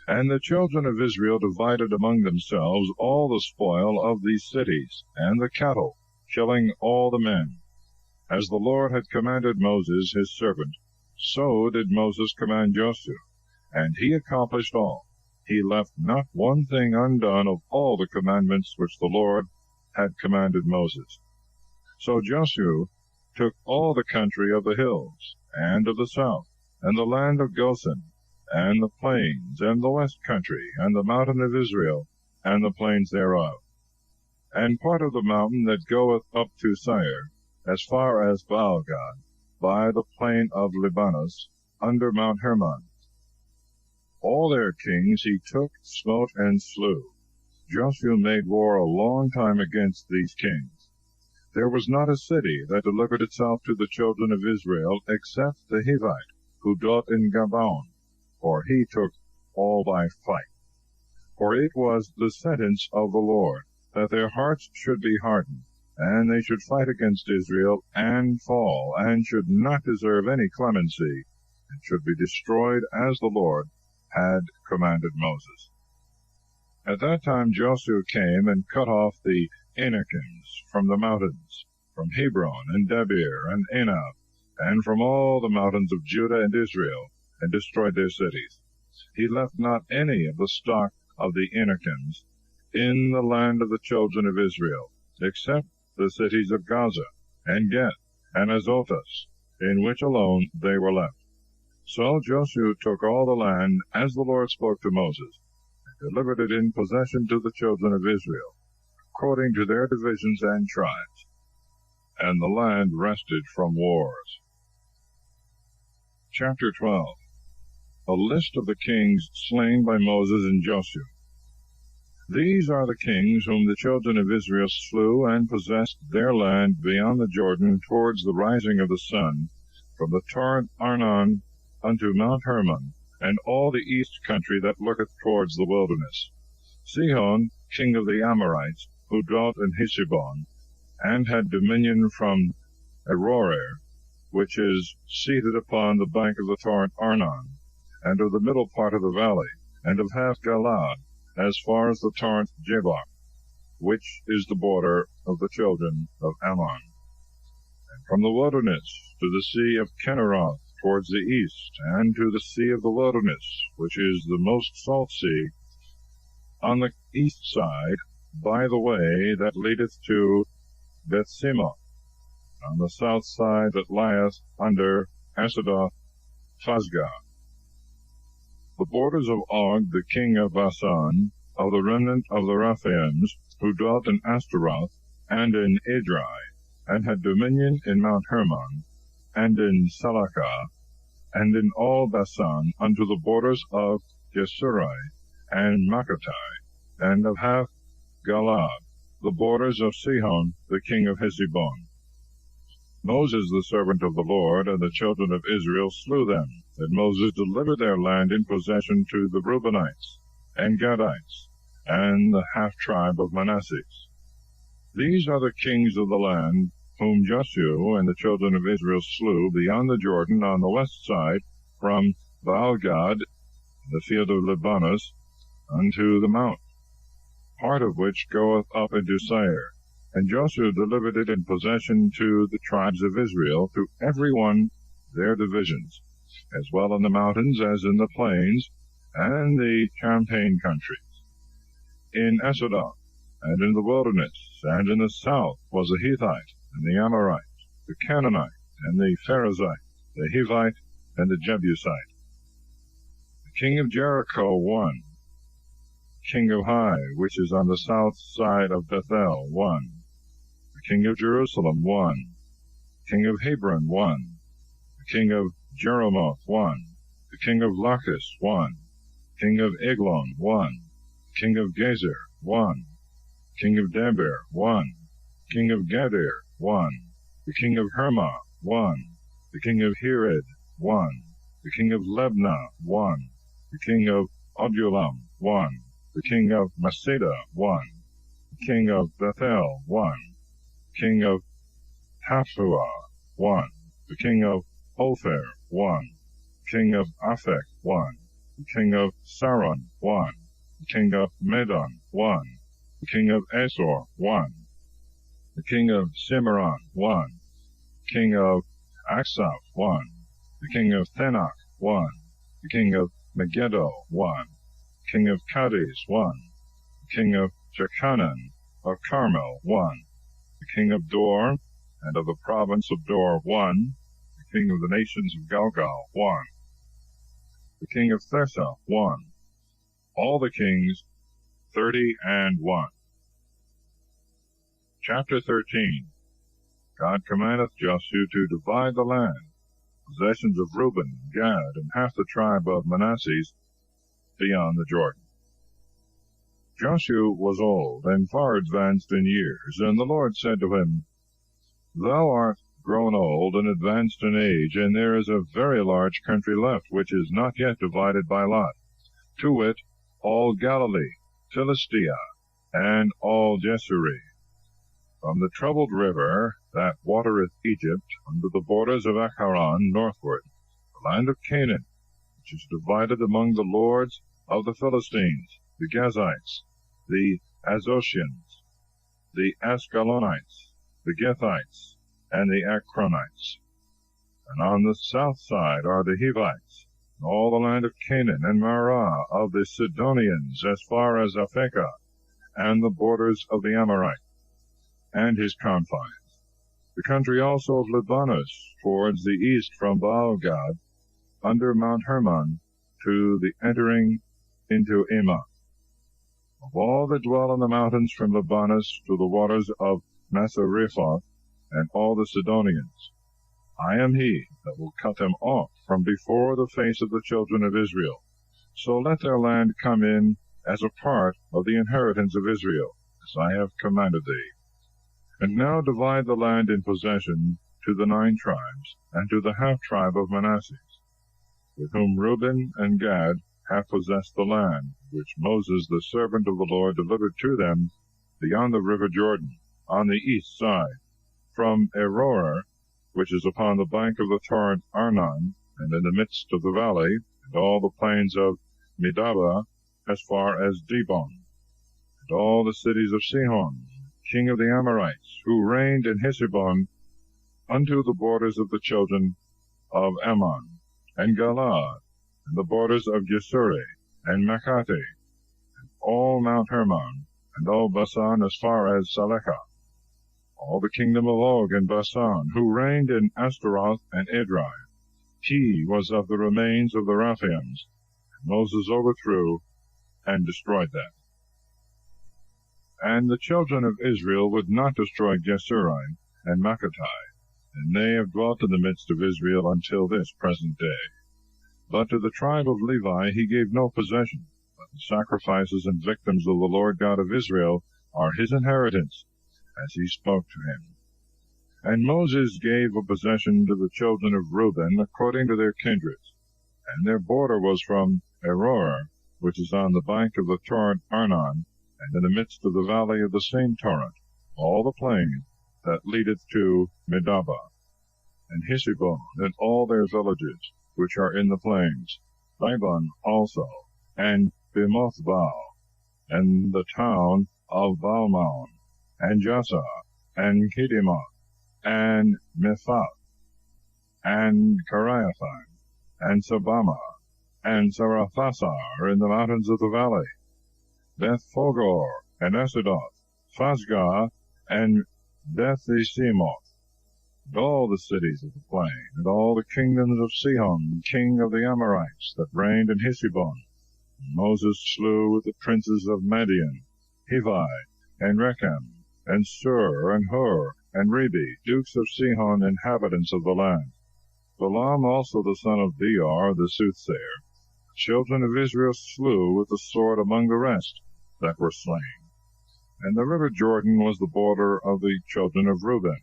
And the children of Israel divided among themselves all the spoil of these cities, and the cattle, killing all the men. As the Lord had commanded Moses his servant, so did Moses command Josue, and he accomplished all. He left not one thing undone of all the commandments which the Lord had commanded Moses. So Josue took all the country of the hills, and of the south, and the land of Goshen, and the plains, and the west country, and the mountain of Israel, and the plains thereof, and part of the mountain that goeth up to Seir, as far as Baalgad, by the plain of Libanus, under Mount Hermon. All their kings he took, smote, and slew. Josue made war a long time against these kings. There was not a city that delivered itself to the children of Israel, except the Hivite, who dwelt in Gabaon, for he took all by fight. For it was the sentence of the Lord, that their hearts should be hardened, and they should fight against Israel, and fall, and should not deserve any clemency, and should be destroyed as the Lord had commanded Moses. At that time Josue came and cut off the Anakims from the mountains, from Hebron, and Debir, and Anab, and from all the mountains of Judah and Israel, and destroyed their cities. He left not any of the stock of the Anakims in the land of the children of Israel, except the cities of Gaza, and Geth, and Azotus, in which alone they were left. So Josue took all the land, as the Lord spoke to Moses, and delivered it in possession to the children of Israel, according to their divisions and tribes. And the land rested from wars. Chapter 12. A list of the kings slain by Moses and Josue. These are the kings whom the children of Israel slew, and possessed their land beyond the Jordan towards the rising of the sun, from the torrent Arnon unto Mount Hermon, and all the east country that looketh towards the wilderness. Sihon, king of the Amorites, who dwelt in Heshbon, and had dominion from Aroer, which is seated upon the bank of the torrent Arnon, and of the middle part of the valley, and of half Galaad, as far as the torrent Jabbok, which is the border of the children of Ammon, and from the wilderness to the sea of Kinneroth towards the east, and to the sea of the wilderness, which is the most salt sea, on the east side, by the way that leadeth to Bethsemoth, on the south side that lieth under Asadoth Phazgah. The borders of Og, the king of Bashan, of the remnant of the Rephaims, who dwelt in Ashtaroth, and in Edrei, and had dominion in Mount Hermon, and in Salakah, and in all Bashan, unto the borders of Geshuri, and Makkatai, and of half Galaad, the borders of Sihon, the king of Heshbon. Moses, the servant of the Lord, and the children of Israel slew them, and Moses delivered their land in possession to the Reubenites, and Gadites, and the half-tribe of Manasseh. These are the kings of the land, whom Josue and the children of Israel slew beyond the Jordan on the west side, from Baalgad, the field of Libanus, unto the mount, part of which goeth up into Seir. And Josue delivered it in possession to the tribes of Israel, to every one their divisions, as well in the mountains as in the plains, and the champaign countries. In Asadoth, and in the wilderness, and in the south was the Hethite, and the Amorite, the Canaanite, and the Pharisite, the Hivite, and the Jebusite. The king of Jericho won. King of Hai, which is on the south side of Bethel, won. The king of Jerusalem won. King of Hebron won. The king of Jeremoth won. The king of Lachish won. King of Eglon won. King of Gezer won. King of Debir won. King of Gadir won. The king of Hermah won. The king of Hired won. The king of Lebna won. The king of Adulam won. The king of Masada won. The king of Bethel won. The king of Taphuah won. The king of Ophir won. The king of Aphek won. The king of Saron won. The king of Medon won. The king of Asor won. The king of Cimarron won. The king of Aksaph won. The king of Thanach won. The king of Megiddo won. The king of Cadiz won. The king of Jechannan of Carmel won. The king of Dor, and of the province of Dor won. The king of the nations of Galgal won. The king of Thirsa won. All the kings 30 Chapter 13. God commandeth Josue to divide the land, possessions of Reuben, Gad, and half the tribe of Manasseh, beyond the Jordan. Josue was old, and far advanced in years, and the Lord said to him, Thou art grown old and advanced in age, and there is a very large country left, which is not yet divided by lot, to wit, all Galilee, Philistia, and all Jeshurun, from the troubled river that watereth Egypt unto the borders of Acharon northward, the land of Canaan, which is divided among the lords of the Philistines, the Gazites, the Azoshians, the Askelonites, the Gethites, and the Acronites. And on the south side are the Hivites, and all the land of Canaan, and Marah of the Sidonians, as far as Aphekah, and the borders of the Amorite, and his confines. The country also of Libanus, towards the east from Baalgad, under Mount Hermon, to the entering into Emath. Of all that dwell in the mountains from Libanus to the waters of Masarephoth, and all the Sidonians, I am he that will cut them off from before the face of the children of Israel. So let their land come in as a part of the inheritance of Israel, as I have commanded thee. And now divide the land in possession to the 9 tribes, and to the half-tribe of Manasseh, with whom Reuben and Gad have possessed the land, which Moses the servant of the Lord delivered to them beyond the river Jordan, on the east side, from Aroer, which is upon the bank of the torrent Arnon, and in the midst of the valley, and all the plains of Medaba, as far as Dibon, and all the cities of Sihon, king of the Amorites, who reigned in Heshbon, unto the borders of the children of Ammon, and Galaad, and the borders of Josue, and Makate, and all Mount Hermon, and all Basan as far as Salekah, all the kingdom of Og and Basan, who reigned in Ashtaroth and Edrei. He was of the remains of the Raphaims, and Moses overthrew and destroyed them. And the children of Israel would not destroy Geshuri and Makkatai, and they have dwelt in the midst of Israel until this present day. But to the tribe of Levi he gave no possession, but the sacrifices and victims of the Lord God of Israel are his inheritance, as he spoke to him. And Moses gave a possession to the children of Reuben according to their kindreds, and their border was from Aroer, which is on the bank of the torrent Arnon, and in the midst of the valley of the same torrent, all the plain that leadeth to Medaba, and Heshbon, and all their villages, which are in the plains, Dibon also, and Bemothbaal, and the town of Baalmaon, and Jasa, and Kedemoth, and Mephath, and Kiriathaim, and Sabama, and Sarathasar in the mountains of the valley, Beth-Fogor, and Esadoth, Phasgah, and Beth-Esimoth, and all the cities of the plain, and all the kingdoms of Sihon, king of the Amorites, that reigned in Heshbon. Moses slew with the princes of Madian, Hivi, and Rechem, and Sur, and Hur, and Rebi, dukes of Sihon, inhabitants of the land. Balaam also the son of Beor, the soothsayer, the children of Israel slew with the sword among the rest that were slain. And the river Jordan was the border of the children of Reuben.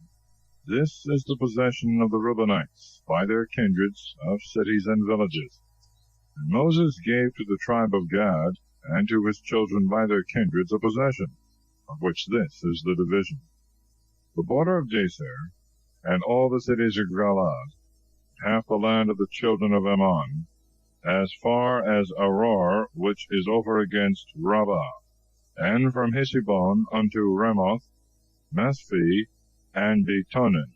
This is the possession of the Reubenites, by their kindreds, of cities and villages. And Moses gave to the tribe of Gad, and to his children by their kindreds, a possession, of which this is the division. The border of Jazer, and all the cities of Galaad, half the land of the children of Ammon, as far as Aroer, which is over against Rabbah, and from Heshbon unto Ramoth, Masphi, and Betonin,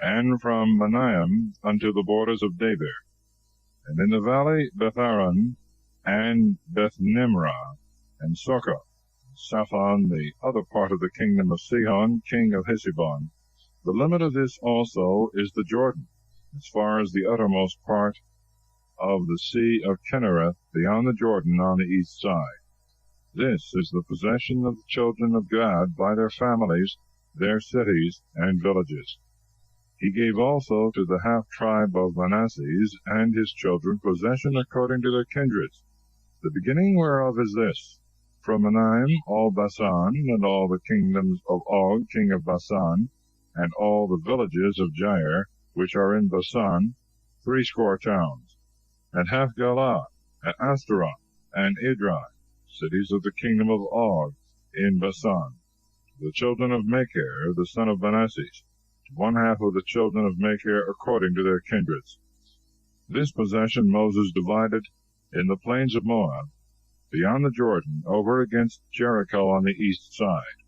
and from Manaim unto the borders of Debir, and in the valley Betharon, and Beth-Nimrah, and Socoh, Saphon, the other part of the kingdom of Sihon, king of Heshbon. The limit of this also is the Jordan, as far as the uttermost part of the sea of Kinnereth, beyond the Jordan on the east side. This is the possession of the children of Gad by their families, their cities, and villages. He gave also to the half-tribe of Manasseh and his children possession according to their kindreds, the beginning whereof is this: from Manaim all Basan, and all the kingdoms of Og, king of Basan, and all the villages of Jair, which are in Basan, 80 towns, and half Galaad, and Ashtaroth, and Edrei, cities of the kingdom of Og, in Basan. The children of Machir, the son of Manasseh, one half of the children of Machir according to their kindreds. This possession Moses divided in the plains of Moab, beyond the Jordan, over against Jericho on the east side.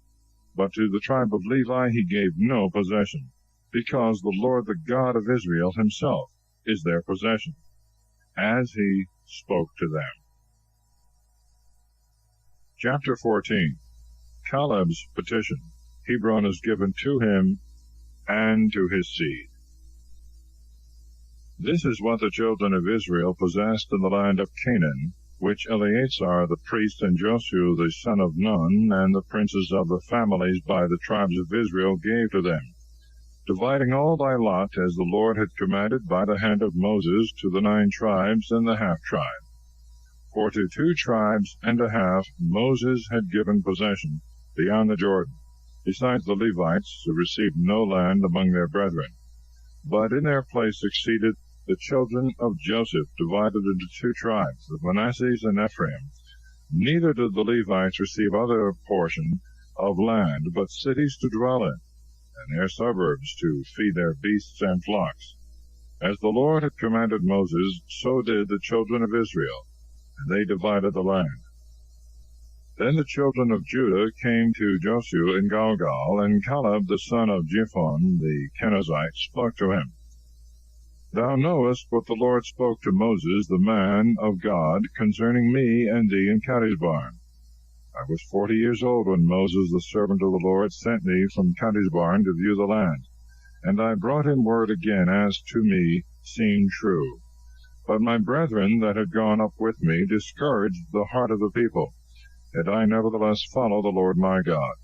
But to the tribe of Levi he gave no possession, because the Lord the God of Israel himself is their possession, as he spoke to them. Chapter 14. Caleb's petition. Hebron is given to him and to his seed. This is what the children of Israel possessed in the land of Canaan, which Eleazar the priest and Josue the son of Nun, and the princes of the families by the tribes of Israel gave to them, dividing all thy lot as the Lord had commanded by the hand of Moses to the 9 tribes and the half-tribe. For to 2 tribes and a half Moses had given possession beyond the Jordan, besides the Levites, who received no land among their brethren, but in their place succeeded the children of Joseph divided into two tribes, of Manasseh and Ephraim. Neither did the Levites receive other portion of land, but cities to dwell in, and their suburbs to feed their beasts and flocks. As the Lord had commanded Moses, so did the children of Israel, and they divided the land. Then the children of Judah came to Josue in Gilgal, and Caleb the son of Jephunneh the Kenizzite spoke to him. Thou knowest what the Lord spoke to Moses, the man of God, concerning me and thee in Kadeshbarn. I was 40 years old when Moses, the servant of the Lord, sent me from Kadeshbarn to view the land. And I brought him word again as to me seemed true. But my brethren that had gone up with me discouraged the heart of the people. Yet I nevertheless follow the Lord my God.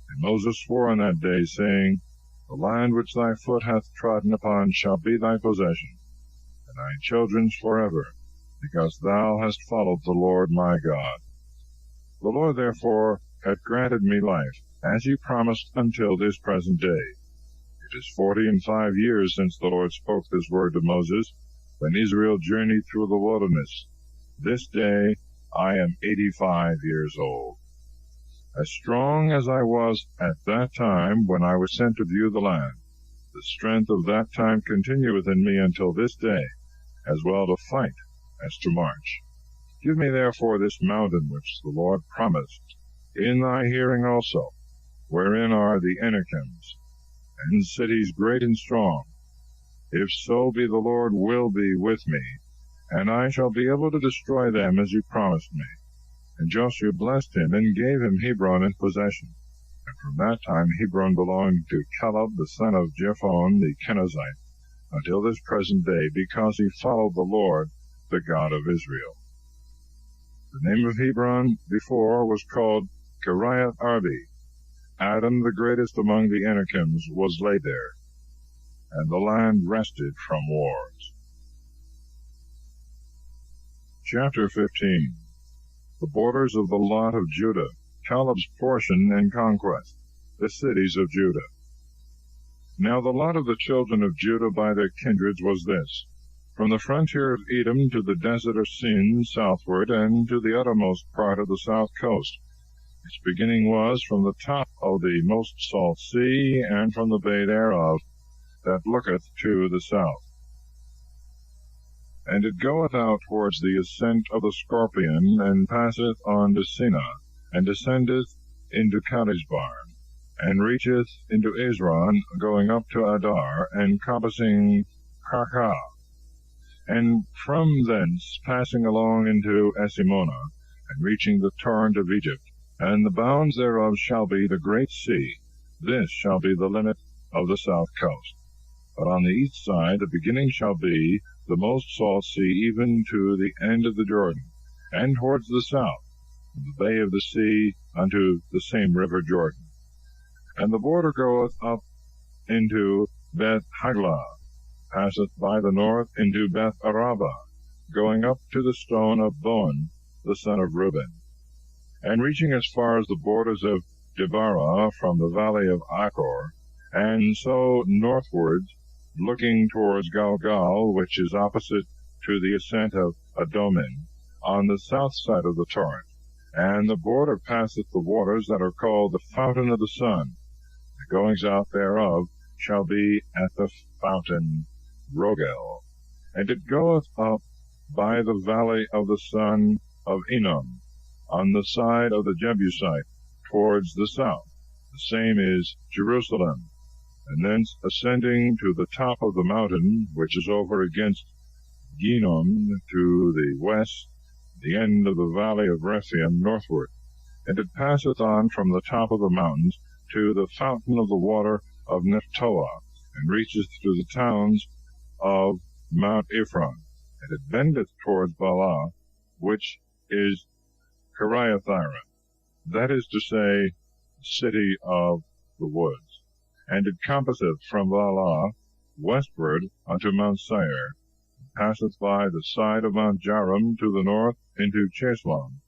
And Moses swore on that day, saying, The land which thy foot hath trodden upon shall be thy possession, and thy children's forever, because thou hast followed the Lord my God. The Lord therefore hath granted me life, as he promised until this present day. It is 45 years since the Lord spoke this word to Moses, when Israel journeyed through the wilderness. This day I am 85 years old. As strong as I was at that time when I was sent to view the land, the strength of that time continueth in me until this day, as well to fight as to march. Give me therefore this mountain which the Lord promised, in thy hearing also, wherein are the Anakims, and cities great and strong. If so be the Lord will be with me, and I shall be able to destroy them as you promised me. And Josue blessed him, and gave him Hebron in possession. And from that time Hebron belonged to Caleb the son of Jephunneh the Kenizzite, until this present day, because he followed the Lord, the God of Israel. The name of Hebron before was called Kiriath-arba. Adam, the greatest among the Anakims, was laid there, and the land rested from wars. Chapter 15. The borders of the lot of Judah, Caleb's portion and conquest, the cities of Judah. Now the lot of the children of Judah by their kindreds was this: from the frontier of Edom to the desert of Sin southward, and to the uttermost part of the south coast. Its beginning was from the top of the most salt sea, and from the bay thereof, that looketh to the south. And it goeth out towards the ascent of the Scorpion, and passeth on to Sinah, and descendeth into Kadeshbarn, and reacheth into Ezron, going up to Adar, and compassing Karkah, and from thence passing along into Esimona, and reaching the torrent of Egypt. And the bounds thereof shall be the great sea. This shall be the limit of the south coast. But on the east side the beginning shall be the most salt sea, even to the end of the Jordan, and towards the south, from the bay of the sea unto the same river Jordan. And the border goeth up into Beth-haglah, passeth by the north into Beth-arabah, going up to the stone of Boan, the son of Reuben, and reaching as far as the borders of Debarah from the valley of Achor, and so northwards, looking towards Gilgal, which is opposite to the ascent of Adomin, on the south side of the torrent. And the border passeth the waters that are called the fountain of the sun. The goings out thereof shall be at the fountain Rogel. And it goeth up by the valley of the son of Enom, on the side of the Jebusite, towards the south. The same is Jerusalem, and thence ascending to the top of the mountain, which is over against Ginom, to the west, the end of the valley of Rephaim northward. And it passeth on from the top of the mountains to the fountain of the water of Nephtoah, and reacheth to the towns of Mount Ephron. And it bendeth towards Baalah, which is Kiriath-arba, that is to say, city of the woods. And it compasseth from Baalah westward unto Mount Seir, and passeth by the side of Mount Jaram to the north into Chesalon,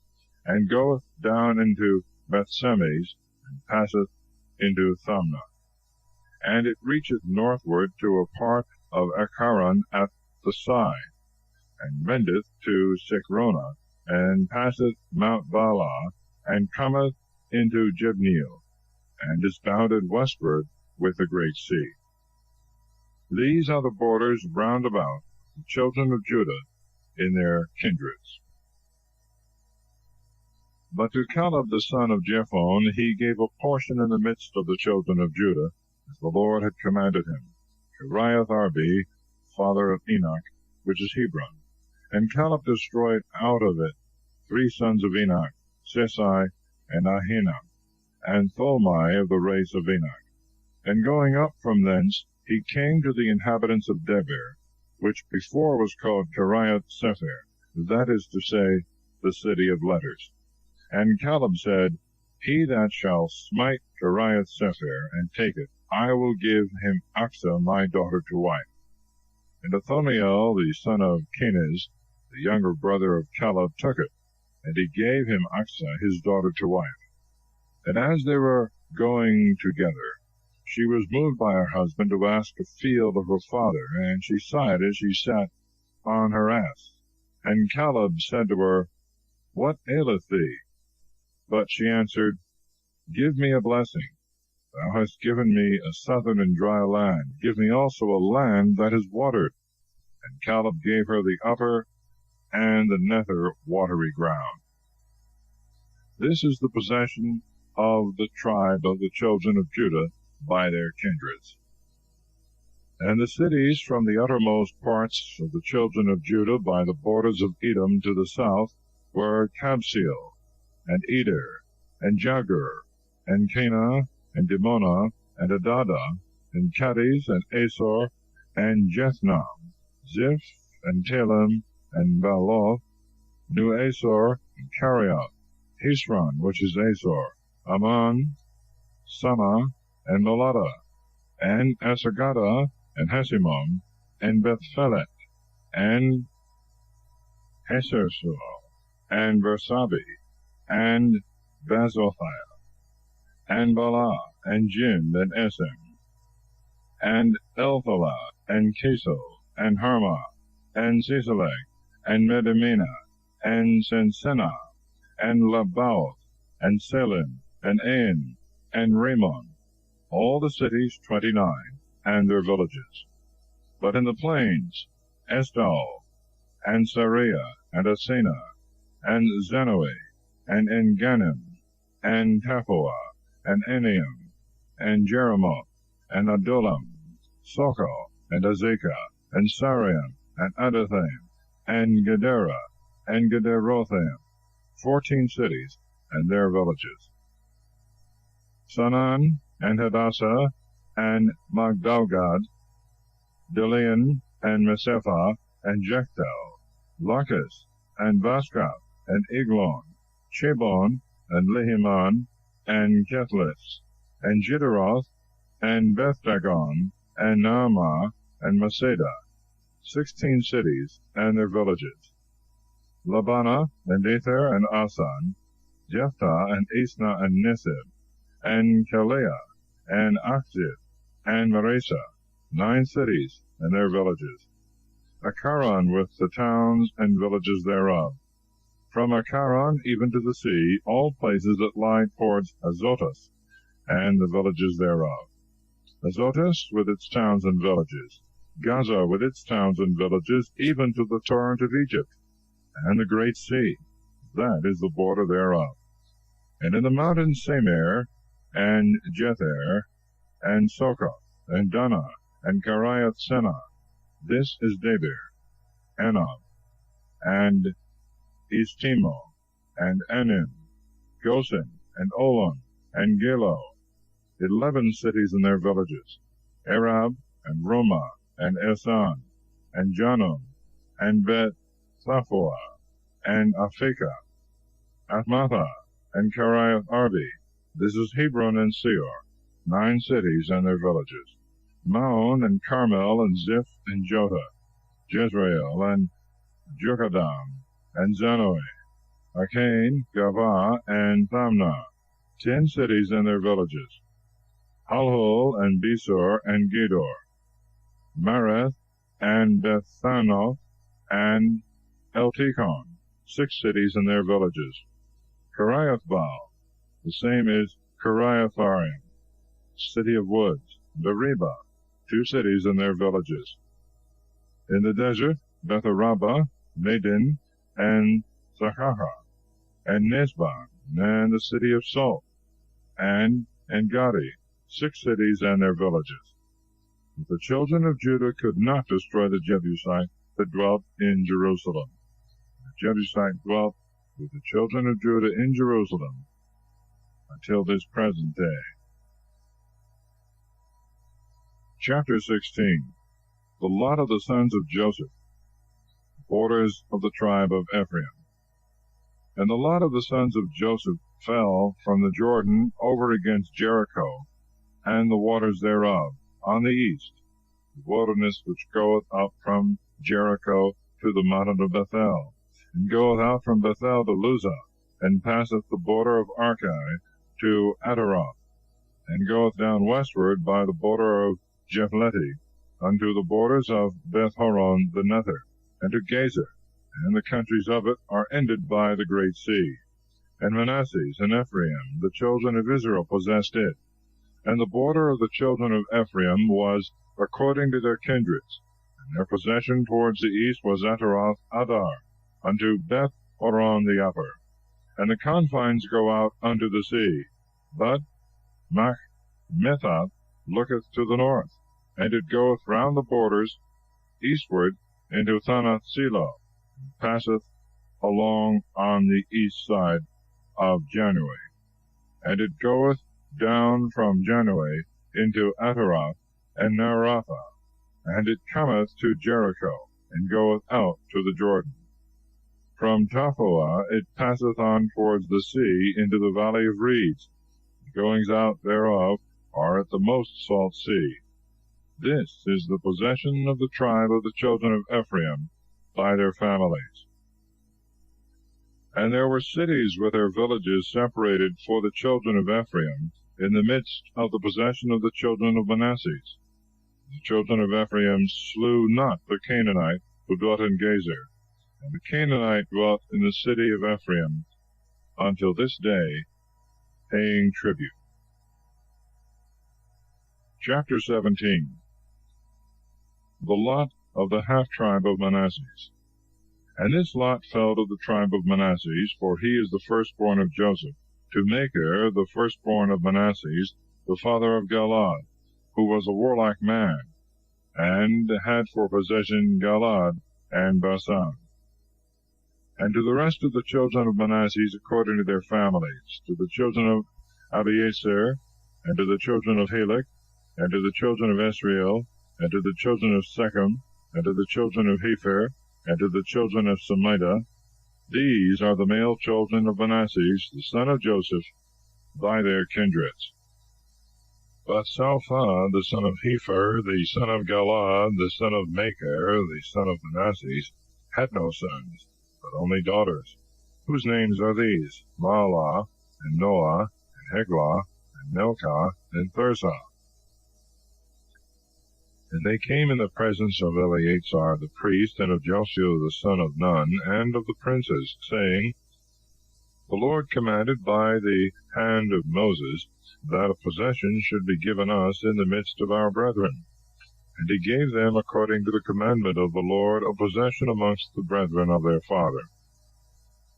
and goeth down into Bethsemes, and passeth into Thamnah. And it reacheth northward to a part of Ekharon at the Sai, and wendeth to Sicrona, and passeth Mount Baalah, and cometh into Jebneel, and is bounded westward with the great sea. These are the borders round about the children of Judah in their kindreds. But to Caleb the son of Jephunneh he gave a portion in the midst of the children of Judah, as the Lord had commanded him, Kiriath-arba, father of Enoch, which is Hebron. And Caleb destroyed out of it 3 sons of Enoch, Sesai, and Ahinam, and Tholmai of the race of Enoch. And going up from thence, he came to the inhabitants of Debir, which before was called Kiriath-sepher, that is to say, the city of letters. And Caleb said, He that shall smite Kiriath-sepher, and take it, I will give him Achsah my daughter to wife. And Othniel the son of Kenaz, the younger brother of Caleb, took it, and he gave him Achsah his daughter to wife. And as they were going together, she was moved by her husband to ask a field of her father, and she sighed as she sat on her ass. And Caleb said to her, What aileth thee? But she answered, Give me a blessing. Thou hast given me a southern and dry land. Give me also a land that is watered. And Caleb gave her the upper and the nether watery ground. This is the possession of the tribe of the children of Judah by their kindreds. And the cities from the uttermost parts of the children of Judah by the borders of Edom to the south were Kabseel, and Eder, and Jagur, and Cana, and Dimonah, and Adadah, and Cadiz, and Asor, and Jethnam, Ziph, and Telem, and Baaloth, New Asor, and Carioth, Hesron, which is Asor, Ammon, Sama, and Moladah, and Asagada, and Hesimon, and Bethphelet, and Hasersur, and Bersabi, and Bazothiah, and Bala, and Jim, and Esem, and Elthalah, and Kesel, and Harmah, and Sisalek, and Medamina, and Sensenah, and Labaoth, and Selim, and Ain, and Ramon, all the cities 29, and their villages. But in the plains, Estal, and Sariah, and Asena, and Zanoah, and Enganim, and Taphoah, and Eniam, and Jeremoth, and Adullam, Socho, and Azekah, and Sariam, and Adathaim, and Gedera, and Gederothaim, 14 cities, and their villages. Sanan, and Hadassah, and Magdalgad, Delian, and Mesepha, and Jechtel, Lachis, and Baskath, and Eglon, Chebon, and Lehiman, and Kethlis, and Jidderoth, and Bethdagon, and Naamah, and Masada, 16 cities, and their villages. Labana, and Ether, and Asan, Jephthah, and Isna, and Nisib, and Kaleah, and Achzib, and Maresa, 9 cities, and their villages. Acharon with the towns and villages thereof. From Acharon even to the sea, all places that lie towards Azotus, and the villages thereof. Azotus with its towns and villages. Gaza with its towns and villages, even to the torrent of Egypt, and the great sea. That is the border thereof. And in the mountains Semer, and Jether, and Sokoth, and Dana, and Kiriath-senah. This is Debir, Enob, and Estemo, and Anim, Gosen, and Olon, and Gilo, 11 cities and their villages, Arab, and Roma, and Esan, and Janum, and Beth-Thaphoah, and Aphekah, Atmatha, and Kiriath-arba. This is Hebron and Seor, 9 cities and their villages. Maon, and Carmel, and Ziph, and Jotah, Jezreel, and Jokadam, and Zanoah, Arcain, Gavah, and Thamnah, 10 cities and their villages. Halhul, and Besor, and Gedor, Mareth, and Bethanoth, and Eltekon, 6 cities and their villages. Kiriathbaal, the same is Kiriatharim, city of woods. Beersheba, 2 cities and their villages. In the desert, Betharaba, Medin, and Zachaha, and Nesban, and the city of salt, and Engadi, 6 cities and their villages. But the children of Judah could not destroy the Jebusite that dwelt in Jerusalem. The Jebusite dwelt with the children of Judah in Jerusalem until this present day. Chapter 16. The lot of the sons of Joseph, borders of the tribe of Ephraim. And the lot of the sons of Joseph fell from the Jordan over against Jericho, and the waters thereof, on the east, the wilderness which goeth up from Jericho to the mountain of Bethel, and goeth out from Bethel to Luzah, and passeth the border of Archi to Ataroth, and goeth down westward by the border of Japhleti, unto the borders of Beth-horon the Nether, and to Gezer, and the countries of it are ended by the great sea. And Manasseh and Ephraim, the children of Israel, possessed it. And the border of the children of Ephraim was according to their kindreds, and their possession towards the east was Ataroth Adar, unto Beth-horon the upper. And the confines go out unto the sea. But Machmethath looketh to the north, and it goeth round the borders eastward into Thanath-Selah, and passeth along on the east side of January. And it goeth down from January into Ataroth and Naarathah, and it cometh to Jericho, and goeth out to the Jordan. From Tappuah it passeth on towards the sea into the valley of reeds. The goings out thereof are at the most salt sea. This is the possession of the tribe of the children of Ephraim by their families. And there were cities with their villages separated for the children of Ephraim in the midst of the possession of the children of Manasseh. The children of Ephraim slew not the Canaanite who dwelt in Gezer, and the Canaanite dwelt in the city of Ephraim until this day, paying tribute. Chapter 17. The lot of the half-tribe of Manasseh. And this lot fell to the tribe of Manasseh, for he is the firstborn of Joseph, to Machir, the firstborn of Manasseh, the father of Galaad, who was a warlike man, and had for possession Galaad and Basan. And to the rest of the children of Manasseh according to their families, to the children of Abiezer, and to the children of Helek, and to the children of Esriel, and to the children of Shechem, and to the children of Hepher, and to the children of Shemida. These are the male children of Manasseh, the son of Joseph, by their kindreds. But Salpha, the son of Hepher, the son of Galaad, the son of Machir, the son of Manasseh, had no sons, but only daughters, whose names are these, Mahlah, and Noah, and Heglah, and Milcah, and Tirzah. And they came in the presence of Eleazar the priest, and of Josue the son of Nun, and of the princes, saying, The Lord commanded by the hand of Moses that a possession should be given us in the midst of our brethren. And he gave them, according to the commandment of the Lord, a possession amongst the brethren of their father.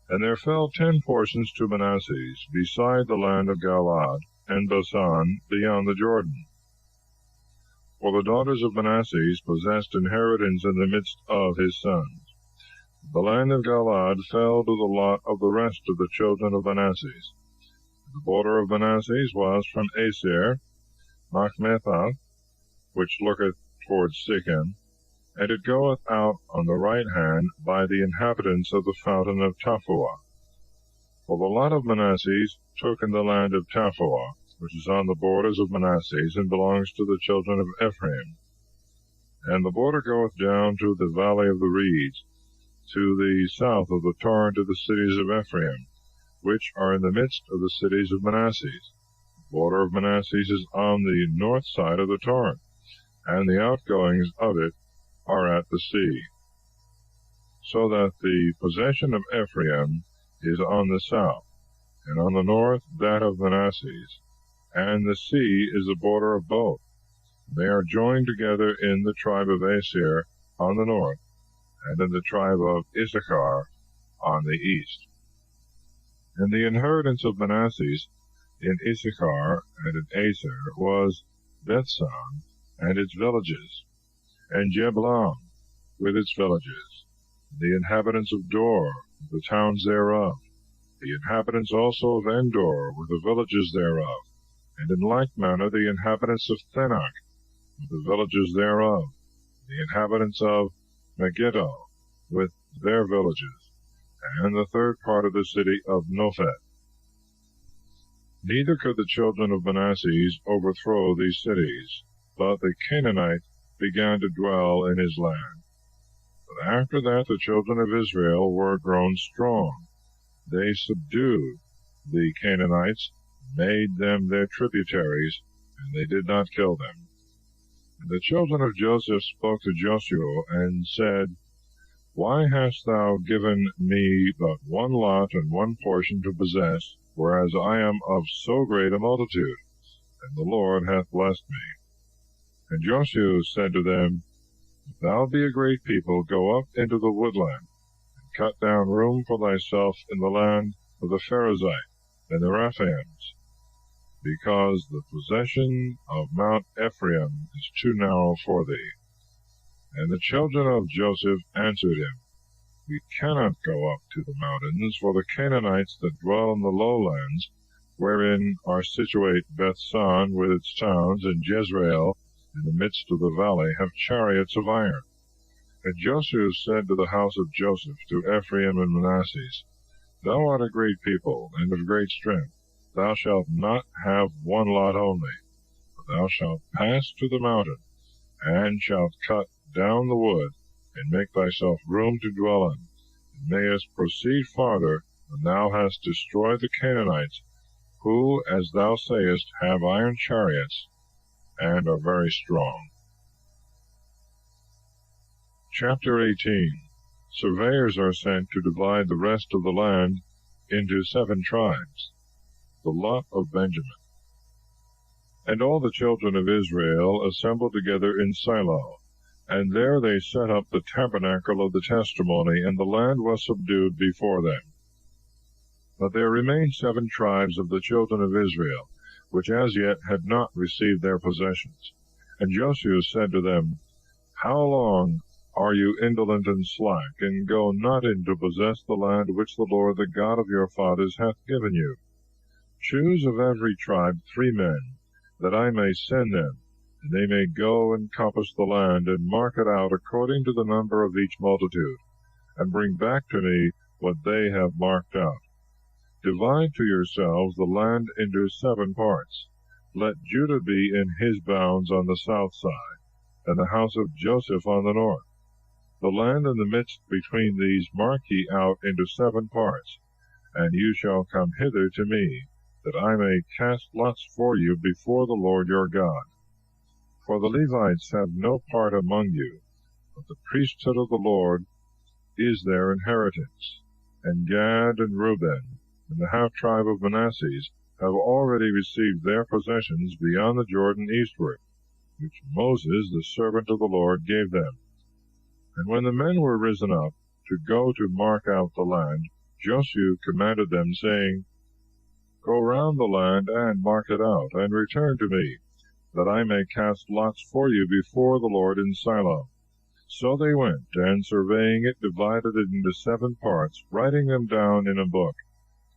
And there fell 10 portions to Manasseh, beside the land of Galaad and Basan, beyond the Jordan. For the daughters of Manasseh possessed inheritance in the midst of his sons. The land of Galaad fell to the lot of the rest of the children of Manasseh. The border of Manasseh was from Aser, Machmethath, which looketh towards Shechem, and it goeth out on the right hand by the inhabitants of the fountain of Tappuah. For the lot of Manasseh took in the land of Tappuah, which is on the borders of Manasseh, and belongs to the children of Ephraim. And the border goeth down to the valley of the reeds, to the south of the torrent of the cities of Ephraim, which are in the midst of the cities of Manasseh. The border of Manasseh is on the north side of the torrent, and the outgoings of it are at the sea, so that the possession of Ephraim is on the south, and on the north that of Manasseh, and the sea is the border of both. They are joined together in the tribe of Aser on the north, and in the tribe of Issachar on the east. And the inheritance of Manasseh in Issachar and in Aser was Bethsan and its villages, and Jeblam with its villages, the inhabitants of Dor, the towns thereof, the inhabitants also of Endor with the villages thereof, and in like manner the inhabitants of Thanach with the villages thereof, the inhabitants of Megiddo with their villages, and the third part of the city of Nophet. Neither could the children of Manasseh overthrow these cities, but the Canaanite began to dwell in his land. But after that the children of Israel were grown strong. They subdued the Canaanites, made them their tributaries, and they did not kill them. And the children of Joseph spoke to Josue, and said, Why hast thou given me but one lot and one portion to possess, whereas I am of so great a multitude, and the Lord hath blessed me? And Josue said to them, If thou be a great people, go up into the woodland, and cut down room for thyself in the land of the Pharisite and the Rephaims, because the possession of Mount Ephraim is too narrow for thee. And the children of Joseph answered him, We cannot go up to the mountains, for the Canaanites that dwell in the lowlands, wherein are situate Bethsan with its towns, and Jezreel in the midst of the valley, have chariots of iron. And Josue said to the house of Joseph, to Ephraim and Manasseh, Thou art a great people, and of great strength. Thou shalt not have one lot only, but thou shalt pass to the mountain, and shalt cut down the wood, and make thyself room to dwell in, and mayest proceed farther when thou hast destroyed the Canaanites, who, as thou sayest, have iron chariots, and are very strong. Chapter 18. Surveyors are sent to divide the rest of the land into 7 tribes. The lot of Benjamin. And all the children of Israel assembled together in Shiloh, and there they set up the tabernacle of the testimony, and the land was subdued before them. But there remained 7 tribes of the children of Israel, which as yet had not received their possessions. And Josue said to them, How long are you indolent and slack, and go not in to possess the land which the Lord the God of your fathers hath given you? Choose of every tribe 3 men, that I may send them, and they may go and compass the land, and mark it out according to the number of each multitude, and bring back to me what they have marked out. Divide to yourselves the land into 7 parts. Let Judah be in his bounds on the south side, and the house of Joseph on the north. The land in the midst between these mark ye out into 7 parts, and you shall come hither to me, that I may cast lots for you before the Lord your God. For the Levites have no part among you, but the priesthood of the Lord is their inheritance. And Gad and Reuben, and the half-tribe of Manasseh, have already received their possessions beyond the Jordan eastward, which Moses, the servant of the Lord, gave them. And when the men were risen up to go to mark out the land, Josue commanded them, saying, Go round the land and mark it out, and return to me, that I may cast lots for you before the Lord in Shiloh. So they went, and surveying it, divided it into 7 parts, writing them down in a book.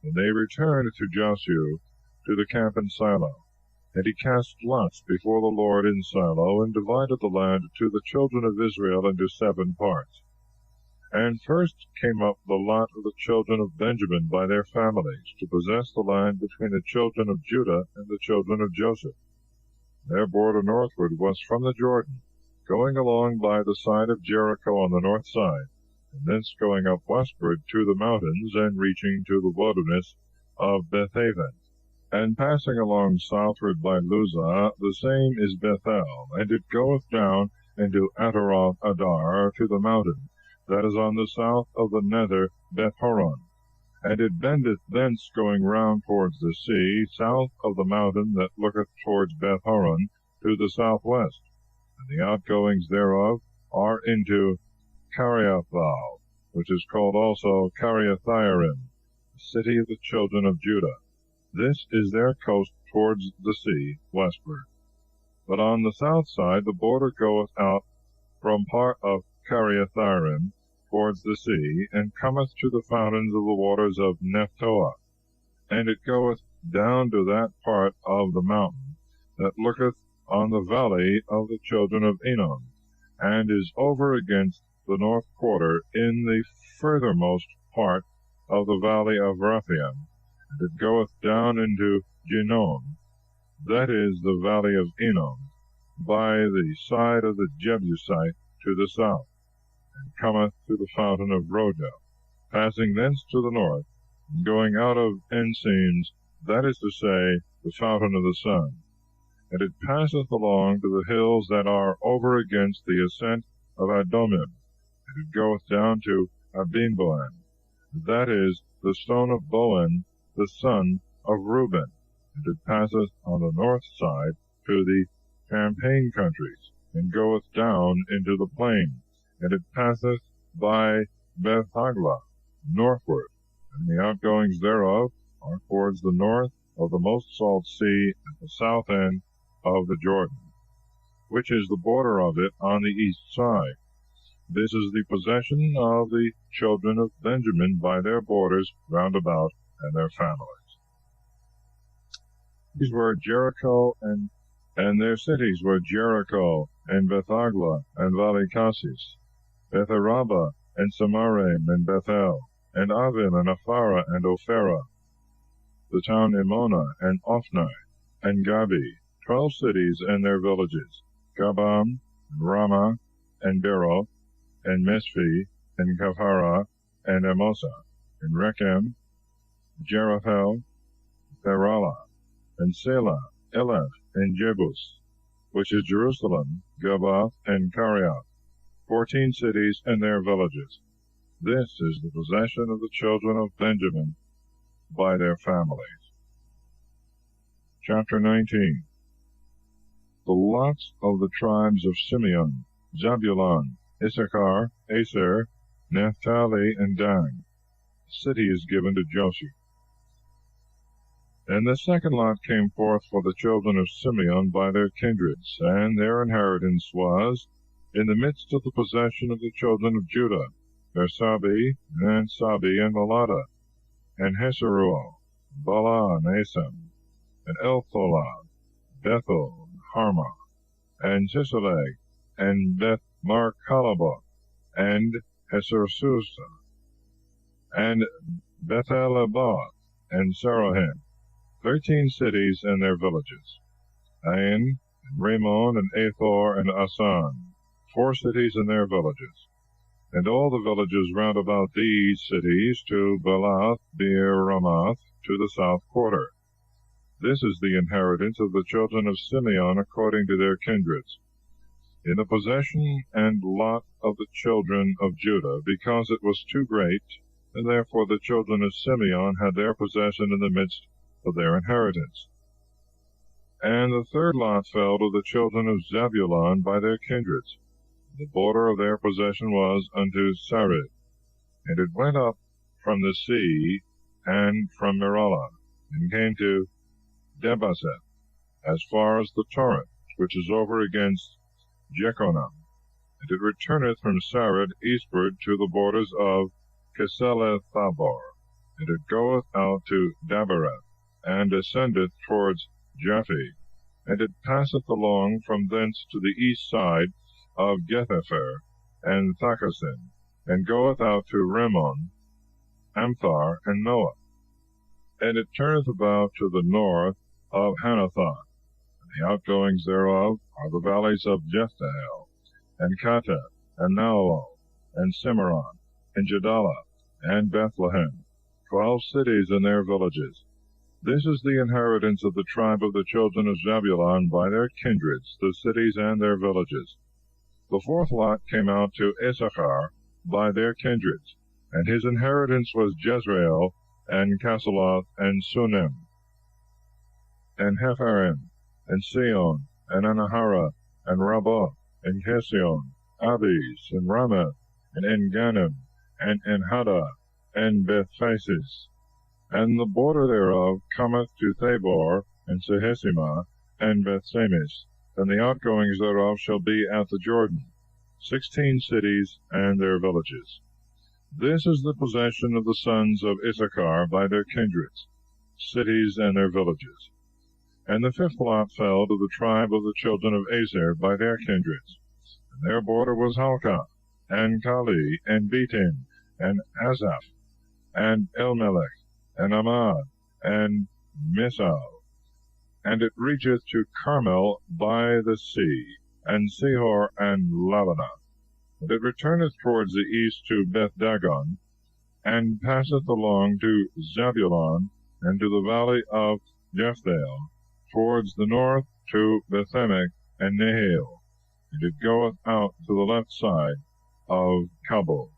And they returned to Josue to the camp in Shiloh. And he cast lots before the Lord in Shiloh, and divided the land to the children of Israel into 7 parts. And first came up the lot of the children of Benjamin by their families, to possess the land between the children of Judah and the children of Joseph. Their border northward was from the Jordan, going along by the side of Jericho on the north side, and thence going up westward to the mountains, and reaching to the wilderness of Bethaven, and passing along southward by Luzah, the same is Bethel, and it goeth down into Ataroth Adar, to the mountain that is on the south of the nether Beth-horon. And it bendeth thence going round towards the sea, south of the mountain that looketh towards Beth-horon, to the southwest. And the outgoings thereof are into Cariathal, which is called also Cariathaim, the city of the children of Judah. This is their coast towards the sea, westward. But on the south side the border goeth out from part of Cariathaim towards the sea, and cometh to the fountains of the waters of Nephtoah. And it goeth down to that part of the mountain that looketh on the valley of the children of Enon, and is over against the north quarter in the furthermost part of the valley of Rephaim, and it goeth down into Ginon, that is the valley of Enon, by the side of the Jebusite to the south, and cometh to the fountain of Rogel, passing thence to the north, and going out of Ensenes, that is to say, the fountain of the sun. And it passeth along to the hills that are over against the ascent of Adomim, and it goeth down to Abinboam, that is, the stone of Boan, the son of Reuben, and it passeth on the north side to the Champaign countries, and goeth down into the plain, and it passeth by Beth-haglah, northward, and the outgoings thereof are towards the north of the most salt sea at the south end of the Jordan, which is the border of it on the east side. This is the possession of the children of Benjamin by their borders round about and their families. These were Jericho, and their cities were Jericho, and Beth-haglah, and Valley-Cassis, Beth-arabah, and Samarim, and Bethel, and Avim, and Aphara, and Opherah, the town Emona, and Ophni, and Gabi, 12 cities and their villages, Gabam, and Ramah, and Beroth, and Mesphi, and Kaphara, and Amosa, and Rechem, Jeruthel, Theralah, and Selah, Eleph, and Jebus, which is Jerusalem, Gabath, and Kariath, 14 cities and their villages. This is the possession of the children of Benjamin by their families. Chapter 19. The lots of the tribes of Simeon, Zebulun, Issachar, Aser, Naphtali, and Dan. The city is given to Josue. And the second lot came forth for the children of Simeon by their kindreds, and their inheritance was in the midst of the possession of the children of Judah, Bersabi, and Sabi, and Malada, and Heseruel, Bala, and Asam, and Eltholah, Bethel, and Harmah, and Sisaleg, and Beth-marcalaboth, and Hesersusa, and Bethelabath, and Sarohim, 13 cities and their villages, Ain, and Ramon, and Athor, and Asan, 4 cities and their villages, and all the villages round about these cities to Belath, Beer, Ramoth, to the south quarter. This is the inheritance of the children of Simeon according to their kindreds, in the possession and lot of the children of Judah, because it was too great, and therefore the children of Simeon had their possession in the midst of their inheritance. And the third lot fell to the children of Zebulun by their kindreds. The border of their possession was unto Sarid, and it went up from the sea and from Meralah, and came to Debaseth, as far as the torrent, which is over against Jechanam, and it returneth from Sarid eastward to the borders of Keselethabor, and it goeth out to Dabereth, and ascendeth towards Japhi, and it passeth along from thence to the east side of Gethafer and Thakasin, and goeth out to Rimmon, Amthar, and Noah, and it turneth about to the north of Hanathoth, and the outgoings thereof are the valleys of Jephthahel, and Kateth, and Naal, and Cimarron, and Jadalah, and Bethlehem, 12 cities and their villages. This is the inheritance of the tribe of the children of Zebulun by their kindreds, the cities and their villages. The fourth lot came out to Issachar by their kindreds, and his inheritance was Jezreel, and Casaloth, and Sunem, and Hepharim, and Sion, and Anahara, and Rabbah, and Kesion, Abis, and Ramath, and En-Ganim, and En-Haddah, and Beth-Phasis. And the border thereof cometh to Thabor, and Sehesima, and Beth-Semes, and the outgoings thereof shall be at the Jordan, 16 cities and their villages. This is the possession of the sons of Issachar by their kindreds, cities and their villages. And the fifth lot fell to the tribe of the children of Aser by their kindreds. And their border was Halkah, and Kali, and Betin, and Azaph, and Elmelech, and Amad, and Misal. And it reacheth to Carmel by the sea, and Sihor, and Labanah. And it returneth towards the east to Beth-Dagon, and passeth along to Zebulun, and to the valley of Jephthah, towards the north to Bethemech and Nahal, and it goeth out to the left side of Kabul,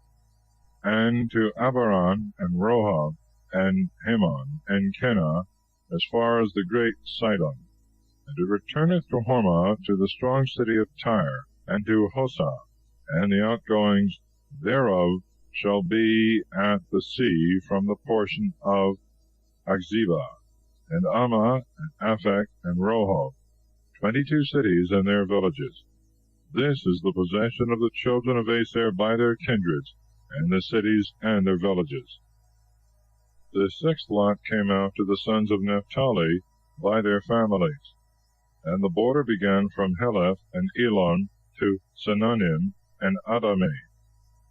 and to Abaran, and Rohab, and Haman, and Kenah, as far as the great Sidon. And it returneth to Hormah, to the strong city of Tyre, and to Hosah, and the outgoings thereof shall be at the sea from the portion of Achzibah, and Ammah, and Aphek, and Rohob, 22 cities and their villages. This is the possession of the children of Aser by their kindreds, and the cities and their villages. The sixth lot came out to the sons of Naphtali by their families. And the border began from Heleph and Elon to Sananim and Adamah,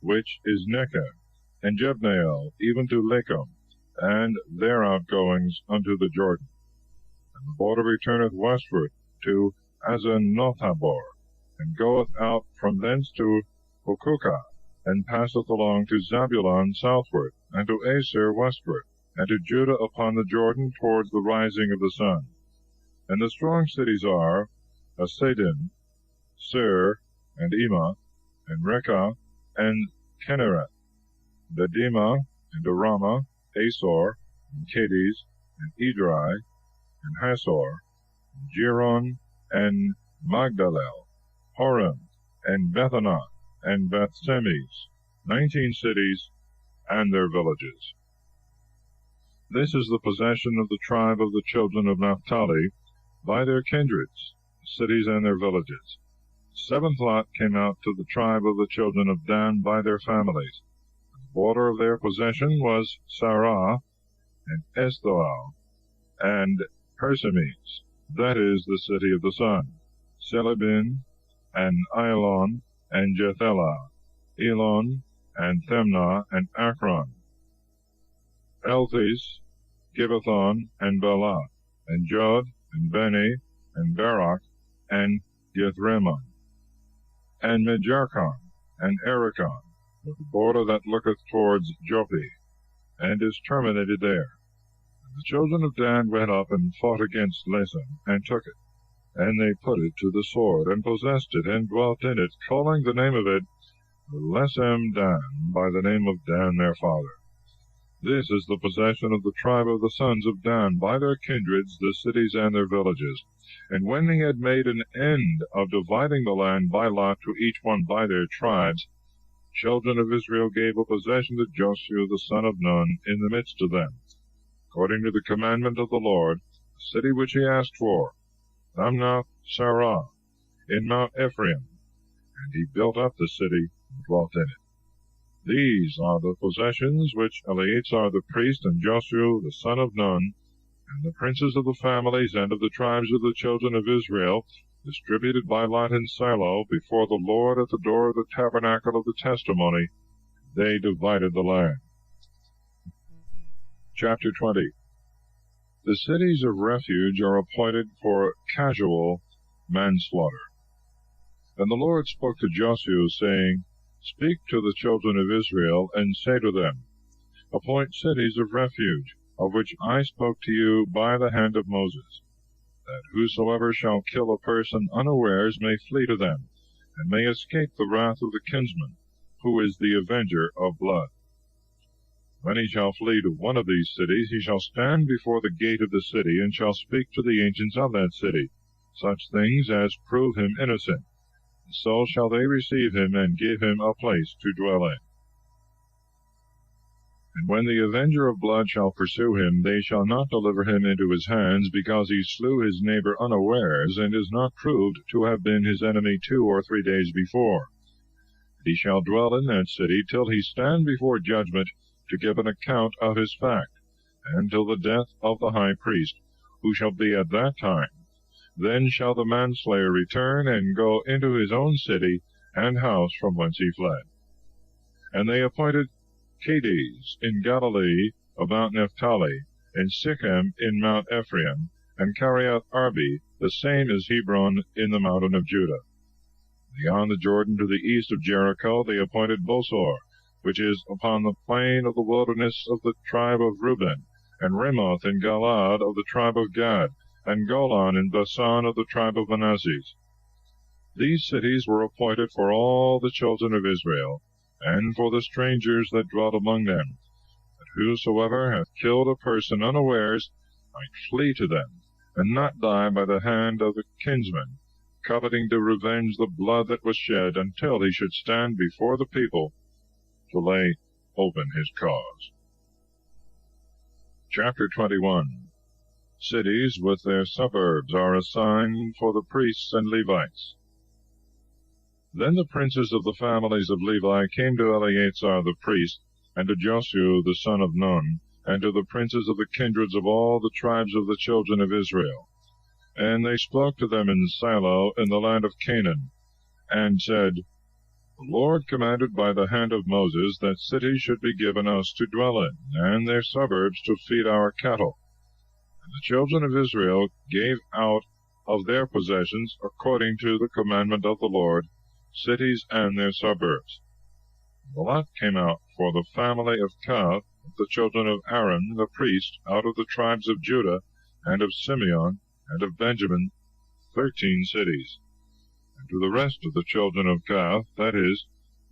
which is Negev, and Jebneel, even to Lakum, and their outgoings unto the Jordan. And the border returneth westward to Azanothabor, and goeth out from thence to Hukukah, and passeth along to Zabulon southward, and to Aser westward, and to Judah upon the Jordan towards the rising of the sun. And the strong cities are Asadim, Ser, and Emah, and Rekah, and Kennereth, Bedimah, and Arama, Asor, and Cades, and Edrei, and Hasor, and Jeron, and Magdalel, Horam, and Bethanath, and Beth-Semes, 19 cities and their villages. This is the possession of the tribe of the children of Naphtali by their kindreds, cities and their villages. The seventh lot came out to the tribe of the children of Dan by their families. The border of their possession was Sarah, and Esthoal, and Persemes, that is, the city of the sun, Selabin, and Ailon, and Jethelah, Elon, and Themnah, and Akron, Elthis, Gibbethon, and Belath, and Jod, and Beni, and Barak, and Yithreman, and Mejarkon, and Erechon, with the border that looketh towards Joppi, and is terminated there. And the children of Dan went up and fought against Lesem, and took it. And they put it to the sword, and possessed it, and dwelt in it, calling the name of it Lesem Dan, by the name of Dan their father. This is the possession of the tribe of the sons of Dan, by their kindreds, the cities and their villages. And when he had made an end of dividing the land by lot to each one by their tribes, the children of Israel gave a possession to Josue the son of Nun in the midst of them, according to the commandment of the Lord, the city which he asked for, Ramnath Sarah, in Mount Ephraim, and he built up the city and dwelt in it. These are the possessions which Eleazar the priest and Josue the son of Nun, and the princes of the families and of the tribes of the children of Israel, distributed by lot in Shiloh before the Lord at the door of the tabernacle of the testimony, they divided the land. Chapter 20. The cities of refuge are appointed for casual manslaughter. And the Lord spoke to Josue, saying, Speak to the children of Israel, and say to them, Appoint cities of refuge, of which I spoke to you by the hand of Moses, that whosoever shall kill a person unawares may flee to them, and may escape the wrath of the kinsman, who is the avenger of blood. When he shall flee to one of these cities, he shall stand before the gate of the city, and shall speak to the ancients of that city, such things as prove him innocent. So shall they receive him, and give him a place to dwell in. And when the avenger of blood shall pursue him, they shall not deliver him into his hands, because he slew his neighbor unawares, and is not proved to have been his enemy 2 or 3 days before. He shall dwell in that city till he stand before judgment, to give an account of his fact, and till the death of the high priest, who shall be at that time. Then shall the manslayer return, and go into his own city and house from whence he fled. And they appointed Cades in Galilee about Naphtali, and Sichem in Mount Ephraim, and Kiriath-arba, the same as Hebron, in the mountain of Judah. Beyond the Jordan to the east of Jericho they appointed Bosor, which is upon the plain of the wilderness of the tribe of Reuben, and Ramoth in Galaad of the tribe of Gad, and Golan in Basan of the tribe of Manasseh. These cities were appointed for all the children of Israel, and for the strangers that dwelt among them, that whosoever hath killed a person unawares might flee to them, and not die by the hand of the kinsman, coveting to revenge the blood that was shed, until he should stand before the people to lay open his cause. Chapter 21. Cities with their suburbs are assigned for the priests and Levites. Then the princes of the families of Levi came to Eleazar the priest, and to Josue the son of Nun, and to the princes of the kindreds of all the tribes of the children of Israel. And they spoke to them in Shiloh in the land of Canaan, and said, The Lord commanded by the hand of Moses that cities should be given us to dwell in, and their suburbs to feed our cattle. And the children of Israel gave out of their possessions, according to the commandment of the Lord, cities and their suburbs. The lot came out for the family of Kohath, the children of Aaron the priest, out of the tribes of Judah, and of Simeon, and of Benjamin, 13 cities. And to the rest of the children of Kohath, that is,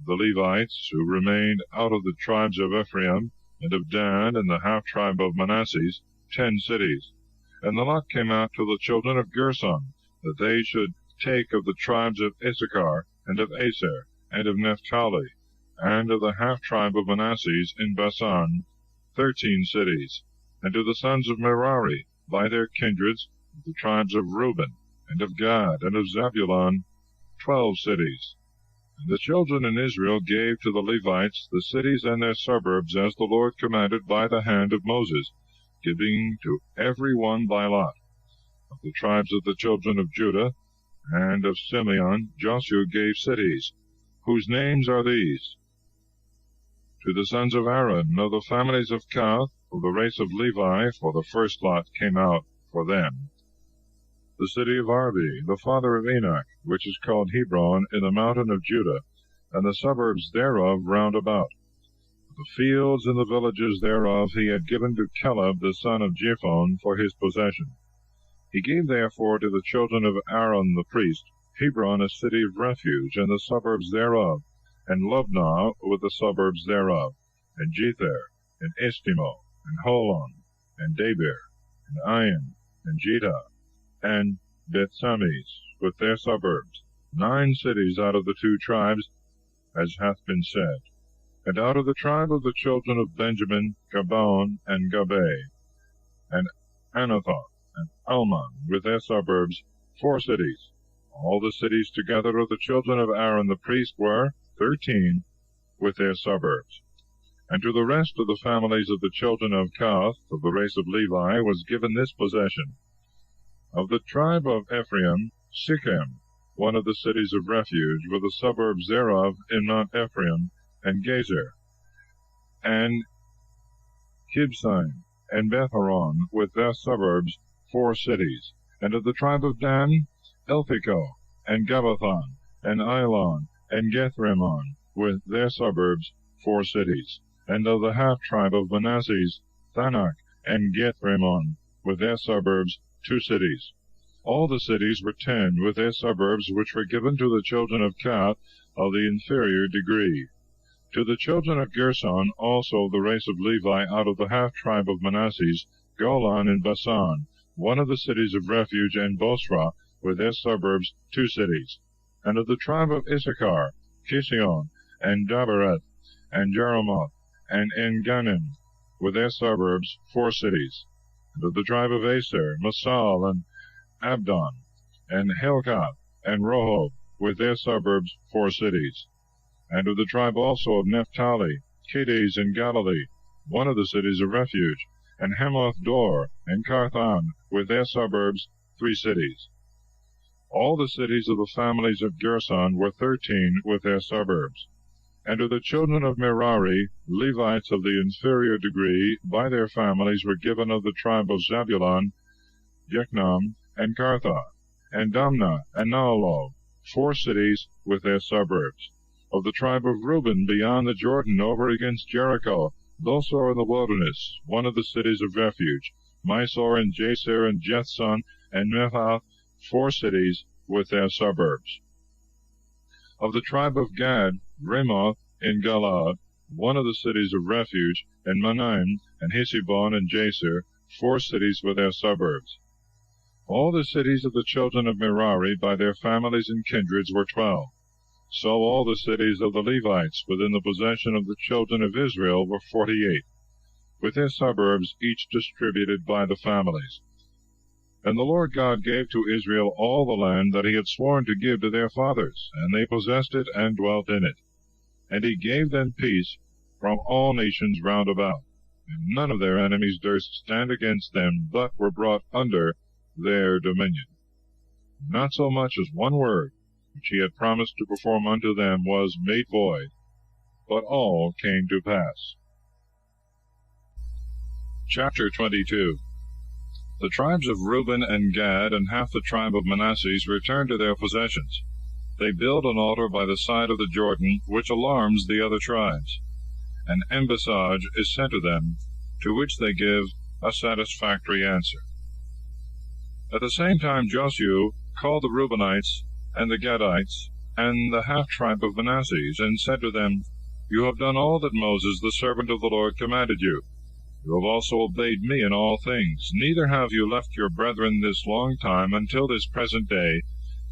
the Levites, who remained out of the tribes of Ephraim, and of Dan, and the half-tribe of Manasseh, 10 cities. And the lot came out to the children of Gershon, that they should take of the tribes of Issachar, and of Aser, and of Naphtali, and of the half-tribe of Manasseh in Basan, 13 cities. And to the sons of Merari, by their kindreds, the tribes of Reuben, and of Gad, and of Zebulun, 12 cities. And the children in Israel gave to the Levites the cities and their suburbs, as the Lord commanded by the hand of Moses, giving to every one by lot. Of the tribes of the children of Judah, and of Simeon, Josue gave cities, whose names are these. To the sons of Aaron, of the families of Kohath, of the race of Levi, for the first lot came out for them, the city of Arbi, the father of Enoch, which is called Hebron, in the mountain of Judah, and the suburbs thereof round about. The fields and the villages thereof he had given to Caleb the son of Jephunneh for his possession. He gave therefore to the children of Aaron the priest Hebron, a city of refuge, and the suburbs thereof, and Libnah with the suburbs thereof, and Jether, and Estimo, and Holon, and Debir, and Ain, and Jeddah, and Bethsames with their suburbs, 9 cities out of the 2 tribes, as hath been said. And out of the tribe of the children of Benjamin, Gabaon, and Gabay, and Anathoth, and Almon with their suburbs, 4 cities. All the cities together of the children of Aaron the priest were 13, with their suburbs. And to the rest of the families of the children of Kohath, of the race of Levi, was given this possession. Of the tribe of Ephraim, Sichem, one of the cities of refuge, with the suburbs thereof in Mount Ephraim, and Gezer, and Kibsaim, and Beth-horon, with their suburbs, 4 cities. And of the tribe of Dan, Elphiko, and Gabathon, and Ailon, and Gethrimmon, with their suburbs, 4 cities. And of the half-tribe of Manasseh, Thanach, and Gethrimmon, with their suburbs, 2 cities. All the cities were 10, with their suburbs, which were given to the children of Gath of the inferior degree. To the children of Gershon also the race of Levi out of the half-tribe of Manasseh, Golan in Basan, one of the cities of refuge, and Bosra, with their suburbs, 2 cities. And of the tribe of Issachar, Kision, and Dabereth, and Jeremoth, and En-Ganim, with their suburbs, 4 cities. And of the tribe of Aser, Masal, and Abdon, and Helkath, and Rehob, with their suburbs, 4 cities. And of the tribe also of Naphtali, Kedes in Galilee, one of the cities of refuge, and Hamoth Dor, and Carthan, with their suburbs, 3 cities. All the cities of the families of Gershon were 13, with their suburbs. And of the children of Merari, Levites of the inferior degree, by their families were given of the tribe of Zebulun, Jechnam, and Kartha, and Damna, and Naalo, 4 cities, with their suburbs. Of the tribe of Reuben, beyond the Jordan, over against Jericho, Bosor in the wilderness, one of the cities of refuge, Mysore and Jaser and Jethson and Mehath, 4 cities, with their suburbs. Of the tribe of Gad, Ramoth in Galaad, one of the cities of refuge, and Manaim, and Hesibon, and Jaser, 4 cities with their suburbs. All the cities of the children of Merari, by their families and kindreds, were 12. So all the cities of the Levites, within the possession of the children of Israel, were 48, with their suburbs, each distributed by the families. And the Lord God gave to Israel all the land that he had sworn to give to their fathers, and they possessed it and dwelt in it. And he gave them peace from all nations round about, and none of their enemies durst stand against them, but were brought under their dominion. Not so much as one word, which he had promised to perform unto them, was made void, but all came to pass. Chapter 22. The tribes of Reuben and Gad and half the tribe of Manasseh returned to their possessions. They build an altar by the side of the Jordan, which alarms the other tribes. An embassage is sent to them, to which they give a satisfactory answer. At the same time Josue called the Reubenites and the Gadites and the half-tribe of Manasseh, and said to them, You have done all that Moses the servant of the Lord commanded you. You have also obeyed me in all things, neither have you left your brethren this long time until this present day,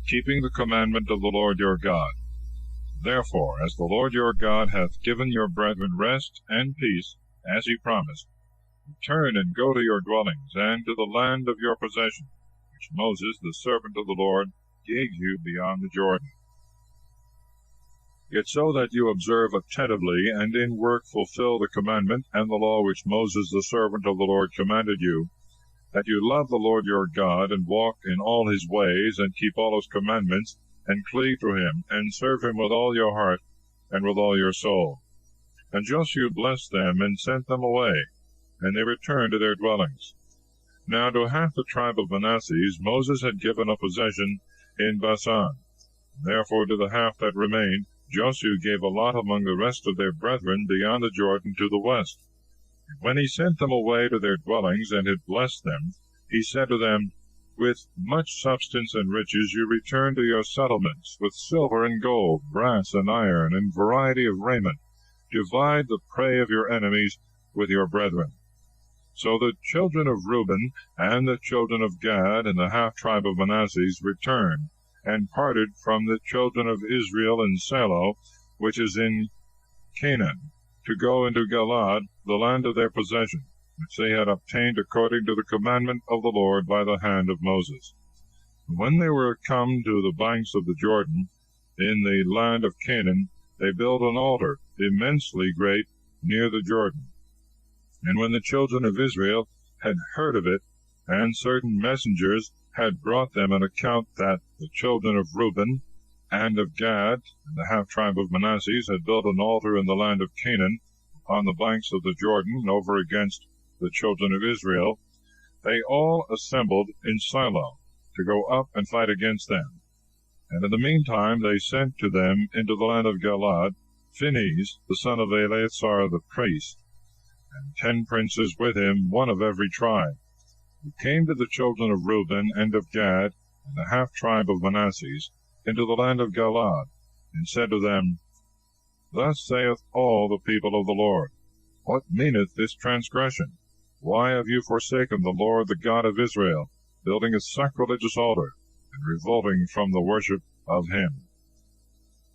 keeping the commandment of the Lord your God. Therefore, as the Lord your God hath given your brethren rest and peace, as he promised, return and go to your dwellings, and to the land of your possession, which Moses the servant of the Lord gave you beyond the Jordan. Yet so that you observe attentively, and in work fulfill the commandment and the law which Moses the servant of the Lord commanded you, that you love the Lord your God, and walk in all his ways, and keep all his commandments, and cleave to him, and serve him with all your heart, and with all your soul. And Josue blessed them, and sent them away, and they returned to their dwellings. Now to half the tribe of Manasseh Moses had given a possession in Basan. Therefore to the half that remained Josue gave a lot among the rest of their brethren beyond the Jordan to the west. And when he sent them away to their dwellings, and had blessed them, he said to them, With much substance and riches you return to your settlements, with silver and gold, brass and iron, and variety of raiment. Divide the prey of your enemies with your brethren. So the children of Reuben and the children of Gad and the half-tribe of Manasseh returned, and parted from the children of Israel in Salo, which is in Canaan, to go into Galaad, the land of their possession, which they had obtained according to the commandment of the Lord by the hand of Moses. And when they were come to the banks of the Jordan, in the land of Canaan, they built an altar, immensely great, near the Jordan. And when the children of Israel had heard of it, and certain messengers had brought them an account that the children of Reuben and of Gad and the half-tribe of Manasseh had built an altar in the land of Canaan, upon the banks of the Jordan, over against the children of Israel, they all assembled in Shiloh, to go up and fight against them. And in the meantime they sent to them into the land of Galaad Phinehas, the son of Eleazar the priest, and 10 princes with him, one of every tribe, who came to the children of Reuben and of Gad, and the half-tribe of Manasseh, into the land of Galaad, and said to them, Thus saith all the people of the Lord, What meaneth this transgression? Why have you forsaken the Lord, the God of Israel, building a sacrilegious altar, and revolting from the worship of him?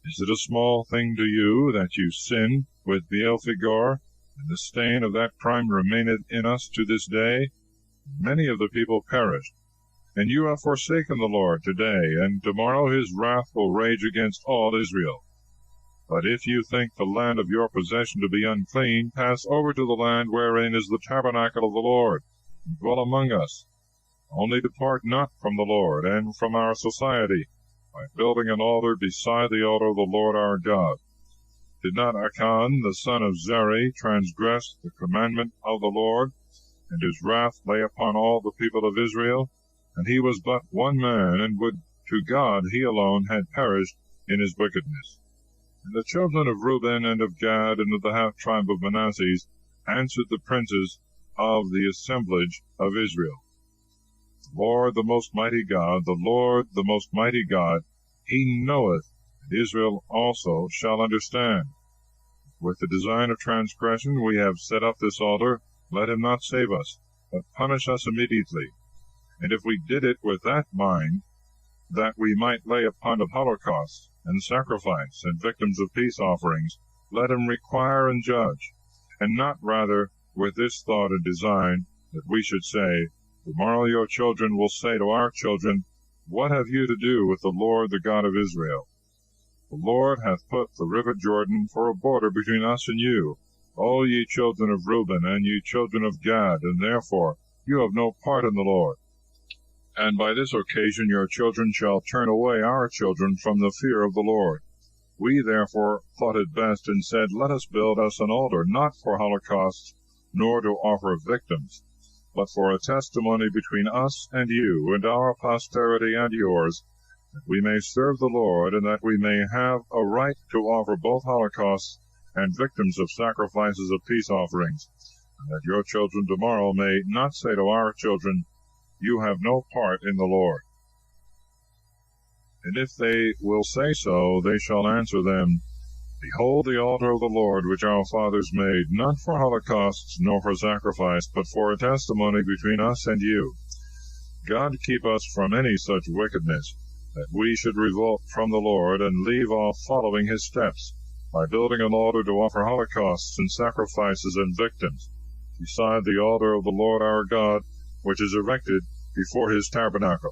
Is it a small thing to you that you sin with Beelphegor, and the stain of that crime remaineth in us to this day? Many of the people perished. And you have forsaken the Lord today, and tomorrow his wrath will rage against all Israel. But if you think the land of your possession to be unclean, pass over to the land wherein is the tabernacle of the Lord, and dwell among us. Only depart not from the Lord, and from our society, by building an altar beside the altar of the Lord our God. Did not Achan the son of Zeri transgress the commandment of the Lord, and his wrath lay upon all the people of Israel? And he was but one man, and would to God he alone had perished in his wickedness. And the children of Reuben and of Gad and of the half-tribe of Manasseh answered the princes of the assemblage of Israel, The Lord the most mighty God, the Lord the most mighty God, he knoweth, and Israel also shall understand. With the design of transgression we have set up this altar, let him not save us, but punish us immediately. And if we did it with that mind, that we might lay upon of holocausts, and sacrifice, and victims of peace offerings, let him require and judge, and not rather with this thought and design, that we should say, Tomorrow your children will say to our children, What have you to do with the Lord the God of Israel? The Lord hath put the river Jordan for a border between us and you, all ye children of Reuben, and ye children of Gad, and therefore you have no part in the Lord. And by this occasion your children shall turn away our children from the fear of the Lord. We therefore thought it best, and said, Let us build us an altar, not for holocausts, nor to offer victims, but for a testimony between us and you, and our posterity and yours, that we may serve the Lord, and that we may have a right to offer both holocausts and victims of sacrifices of peace offerings, and that your children tomorrow may not say to our children, You have no part in the Lord. And if they will say so, they shall answer them, Behold the altar of the Lord which our fathers made, not for holocausts nor for sacrifice, but for a testimony between us and you. God keep us from any such wickedness, that we should revolt from the Lord, and leave off following his steps, by building an altar to offer holocausts and sacrifices and victims, beside the altar of the Lord our God, which is erected before his tabernacle.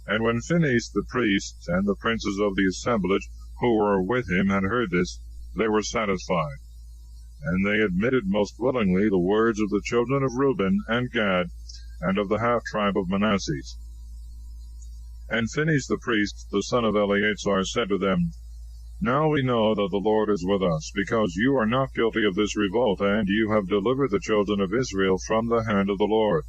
And when Phinehas the priest and the princes of the assemblage who were with him had heard this, they were satisfied, and they admitted most willingly the words of the children of Reuben and Gad, and of the half-tribe of Manasseh. And Phinehas the priest, the son of Eleazar, said to them, Now we know that the Lord is with us, because you are not guilty of this revolt, and you have delivered the children of Israel from the hand of the Lord.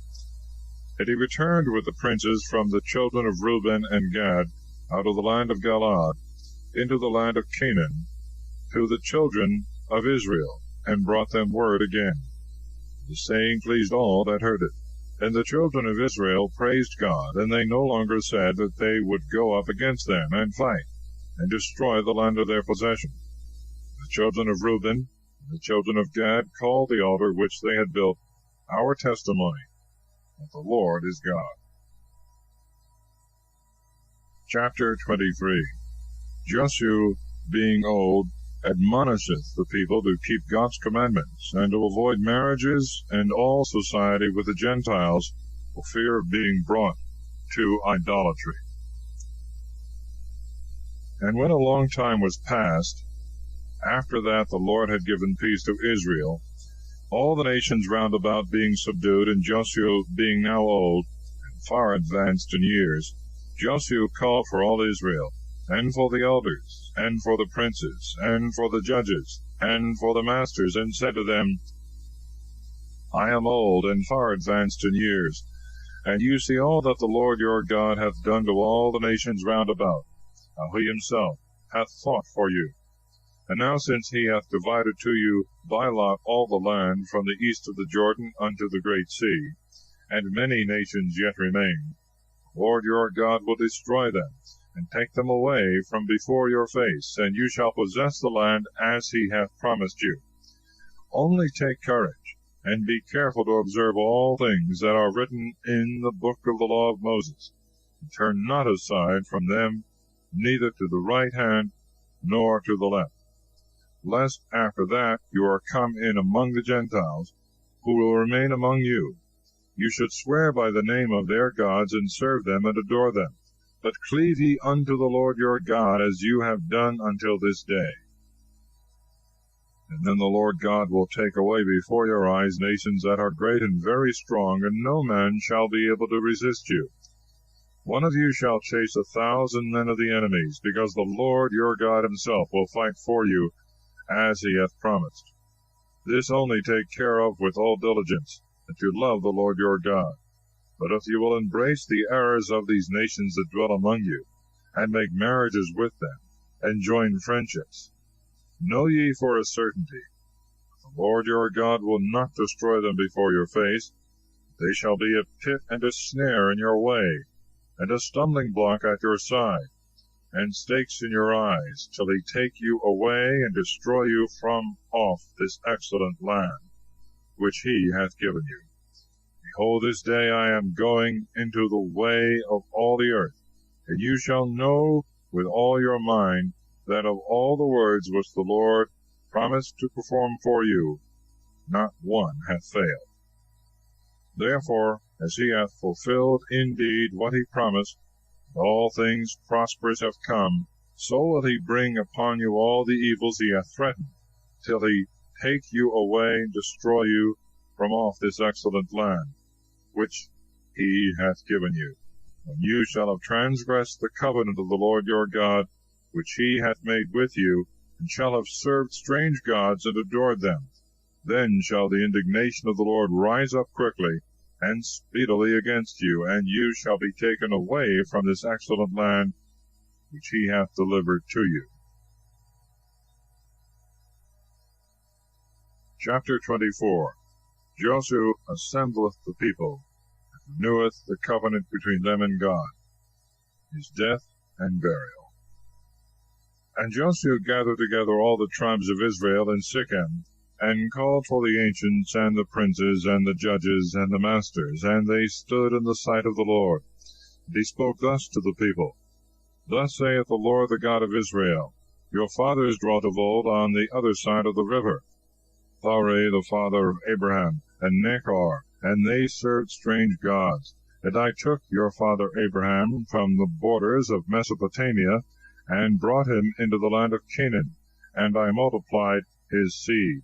And he returned with the princes from the children of Reuben and Gad, out of the land of Galaad, into the land of Canaan, to the children of Israel, and brought them word again. The saying pleased all that heard it. And the children of Israel praised God, and they no longer said that they would go up against them, and fight, and destroy the land of their possession. The children of Reuben and the children of Gad called the altar which they had built, Our Testimony, that the Lord is God. Chapter 23. Josue, being old, admonisheth the people to keep God's commandments, and to avoid marriages and all society with the Gentiles, for fear of being brought to idolatry. And when a long time was past, after that the Lord had given peace to Israel, all the nations round about being subdued, and Josue being now old, and far advanced in years, Josue called for all Israel, and for the elders, and for the princes, and for the judges, and for the masters, and said to them, I am old, and far advanced in years, and you see all that the Lord your God hath done to all the nations round about, how he himself hath fought for you. And now since he hath divided to you by lot all the land from the east of the Jordan unto the great sea, and many nations yet remain, the Lord your God will destroy them, and take them away from before your face, and you shall possess the land as he hath promised you. Only take courage, and be careful to observe all things that are written in the book of the law of Moses, and turn not aside from them, neither to the right hand, nor to the left, lest after that you are come in among the Gentiles, who will remain among you, you should swear by the name of their gods, and serve them, and adore them. But cleave ye unto the Lord your God, as you have done until this day. And then the Lord God will take away before your eyes nations that are great and very strong, and no man shall be able to resist you. One of you shall chase 1,000 men of the enemies, because the Lord your God himself will fight for you, as he hath promised. This only take care of with all diligence, that you love the Lord your God. But if you will embrace the errors of these nations that dwell among you, and make marriages with them, and join friendships, know ye for a certainty, the Lord your God will not destroy them before your face. They shall be a pit and a snare in your way, and a stumbling block at your side, and stakes in your eyes, till he take you away and destroy you from off this excellent land, which he hath given you. Behold, this day I am going into the way of all the earth, and you shall know with all your mind that of all the words which the Lord promised to perform for you, not one hath failed. Therefore, as he hath fulfilled indeed what he promised, and all things prosperous have come, so will he bring upon you all the evils he hath threatened, till he take you away and destroy you from off this excellent land, which he hath given you, when you shall have transgressed the covenant of the Lord your God, which he hath made with you, and shall have served strange gods and adored them. Then shall the indignation of the Lord rise up quickly and speedily against you, and you shall be taken away from this excellent land which he hath delivered to you. Chapter 24. Josue assembleth the people, and reneweth the covenant between them and God. His death and burial. And Josue gathered together all the tribes of Israel in Sichem, and called for the ancients, and the princes, and the judges, and the masters, and they stood in the sight of the Lord. And he spoke thus to the people, Thus saith the Lord, the God of Israel, Your fathers dwelt of old on the other side of the river, Thare the father of Abraham, and Nachor, and they served strange gods. And I took your father Abraham from the borders of Mesopotamia, and brought him into the land of Canaan, and I multiplied his seed,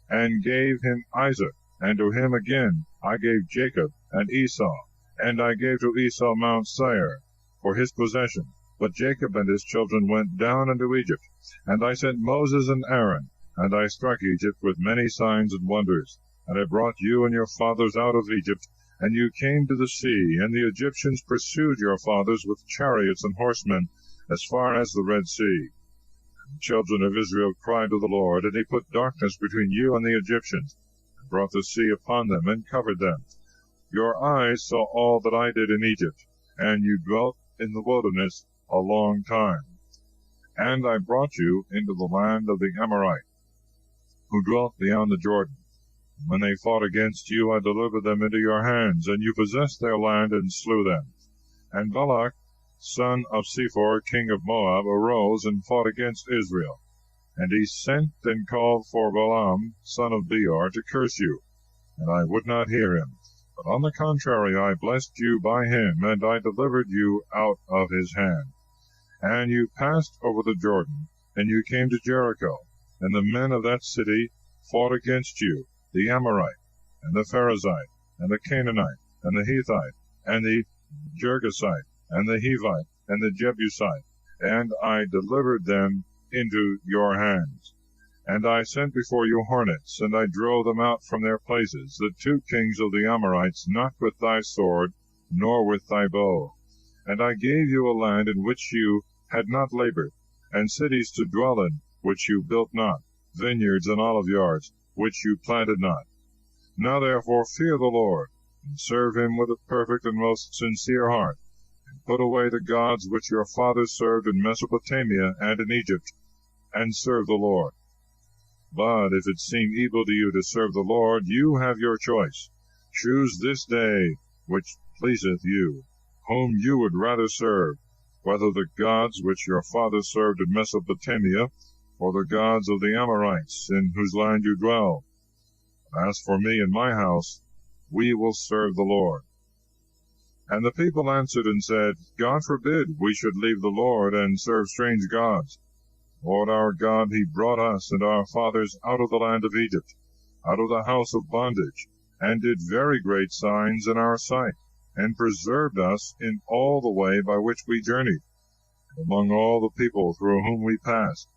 and gave him Isaac, and to him again I gave Jacob and Esau, and I gave to Esau Mount Seir for his possession. But Jacob and his children went down into Egypt, and I sent Moses and Aaron, and I struck Egypt with many signs and wonders. And I brought you and your fathers out of Egypt, and you came to the sea, and the Egyptians pursued your fathers with chariots and horsemen as far as the Red Sea. And the children of Israel cried to the Lord, and he put darkness between you and the Egyptians, and brought the sea upon them, and covered them. Your eyes saw all that I did in Egypt, and you dwelt in the wilderness a long time. And I brought you into the land of the Amorite, who dwelt beyond the Jordan. When they fought against you, I delivered them into your hands, and you possessed their land and slew them. And Balak, son of Sephor, king of Moab, arose and fought against Israel. And he sent and called for Balaam, son of Beor, to curse you. And I would not hear him. But on the contrary, I blessed you by him, and I delivered you out of his hand. And you passed over the Jordan, and you came to Jericho. And the men of that city fought against you, the Amorite, and the Perizzite, and the Canaanite, and the Hethite, and the Girgasite, and the Hivite, and the Jebusite, and I delivered them into your hands. And I sent before you hornets, and I drove them out from their places, the 2 kings of the Amorites, not with thy sword, nor with thy bow. And I gave you a land in which you had not labored, and cities to dwell in, which you built not, vineyards and olive yards, which you planted not. Now therefore fear the Lord, and serve him with a perfect and most sincere heart, put away the gods which your fathers served in Mesopotamia and in Egypt, and serve the Lord. But if it seem evil to you to serve the Lord, you have your choice. Choose this day which pleaseth you, whom you would rather serve, whether the gods which your fathers served in Mesopotamia, or the gods of the Amorites, in whose land you dwell. As for me and my house, we will serve the Lord. And the people answered and said, God forbid we should leave the Lord and serve strange gods. Lord our God, he brought us and our fathers out of the land of Egypt, out of the house of bondage, and did very great signs in our sight, and preserved us in all the way by which we journeyed, among all the people through whom we passed.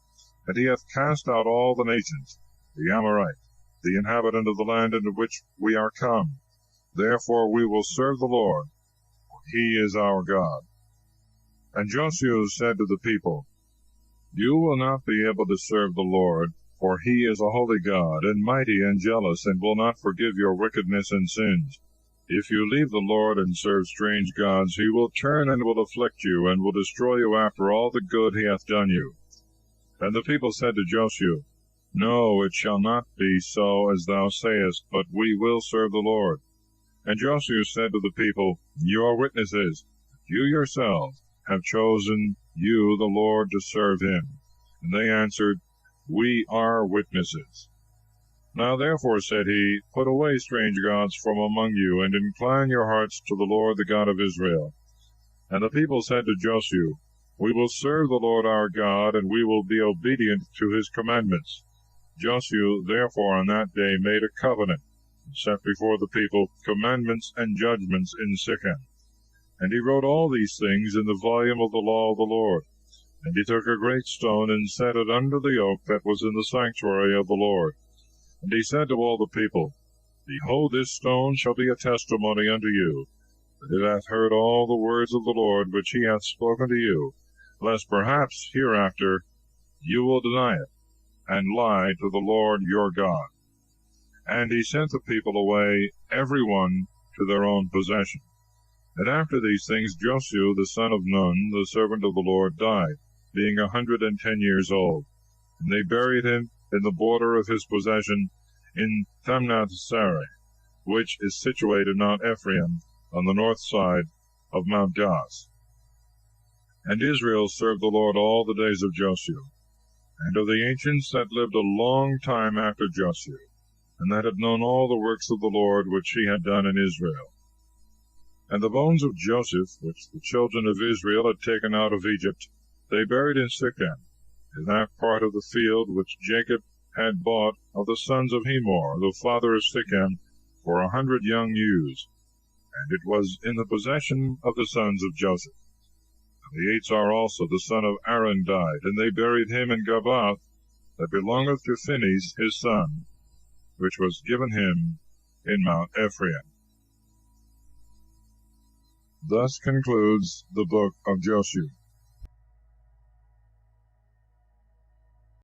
And he hath cast out all the nations, the Amorite, the inhabitant of the land into which we are come. Therefore we will serve the Lord, for he is our God. And Josue said to the people, You will not be able to serve the Lord, for he is a holy God, and mighty and jealous, and will not forgive your wickedness and sins. If you leave the Lord and serve strange gods, he will turn and will afflict you, and will destroy you after all the good he hath done you. And the people said to Josue, No, it shall not be so as thou sayest, but we will serve the Lord. And Josue said to the people, You are witnesses, you yourselves have chosen you the Lord to serve him. And they answered, We are witnesses. Now therefore, said he, put away strange gods from among you, and incline your hearts to the Lord the God of Israel. And the people said to Josue, We will serve the Lord our God, and we will be obedient to his commandments. Josue therefore on that day made a covenant, and set before the people commandments and judgments in Sichem. And he wrote all these things in the volume of the law of the Lord. And he took a great stone, and set it under the oak that was in the sanctuary of the Lord. And he said to all the people, Behold, this stone shall be a testimony unto you, that it hath heard all the words of the Lord which he hath spoken to you, lest perhaps hereafter you will deny it, and lie to the Lord your God. And he sent the people away, every one to their own possession. And after these things Josue the son of Nun, the servant of the Lord, died, being 110 years old. And they buried him in the border of his possession in Timnath-Serah, which is situated in Mount Ephraim, on the north side of Mount Gaz. And Israel served the Lord all the days of Josue, and of the ancients that lived a long time after Josue, and that had known all the works of the Lord which he had done in Israel. And the bones of Joseph, which the children of Israel had taken out of Egypt, they buried in Sichem, in that part of the field which Jacob had bought of the sons of Hemor, the father of Sichem, for 100 young ewes, and it was in the possession of the sons of Joseph. And Eleazar also, the son of Aaron, died, and they buried him in Gabath, that belongeth to Phinehas his son, which was given him in Mount Ephraim. Thus concludes the book of Josue.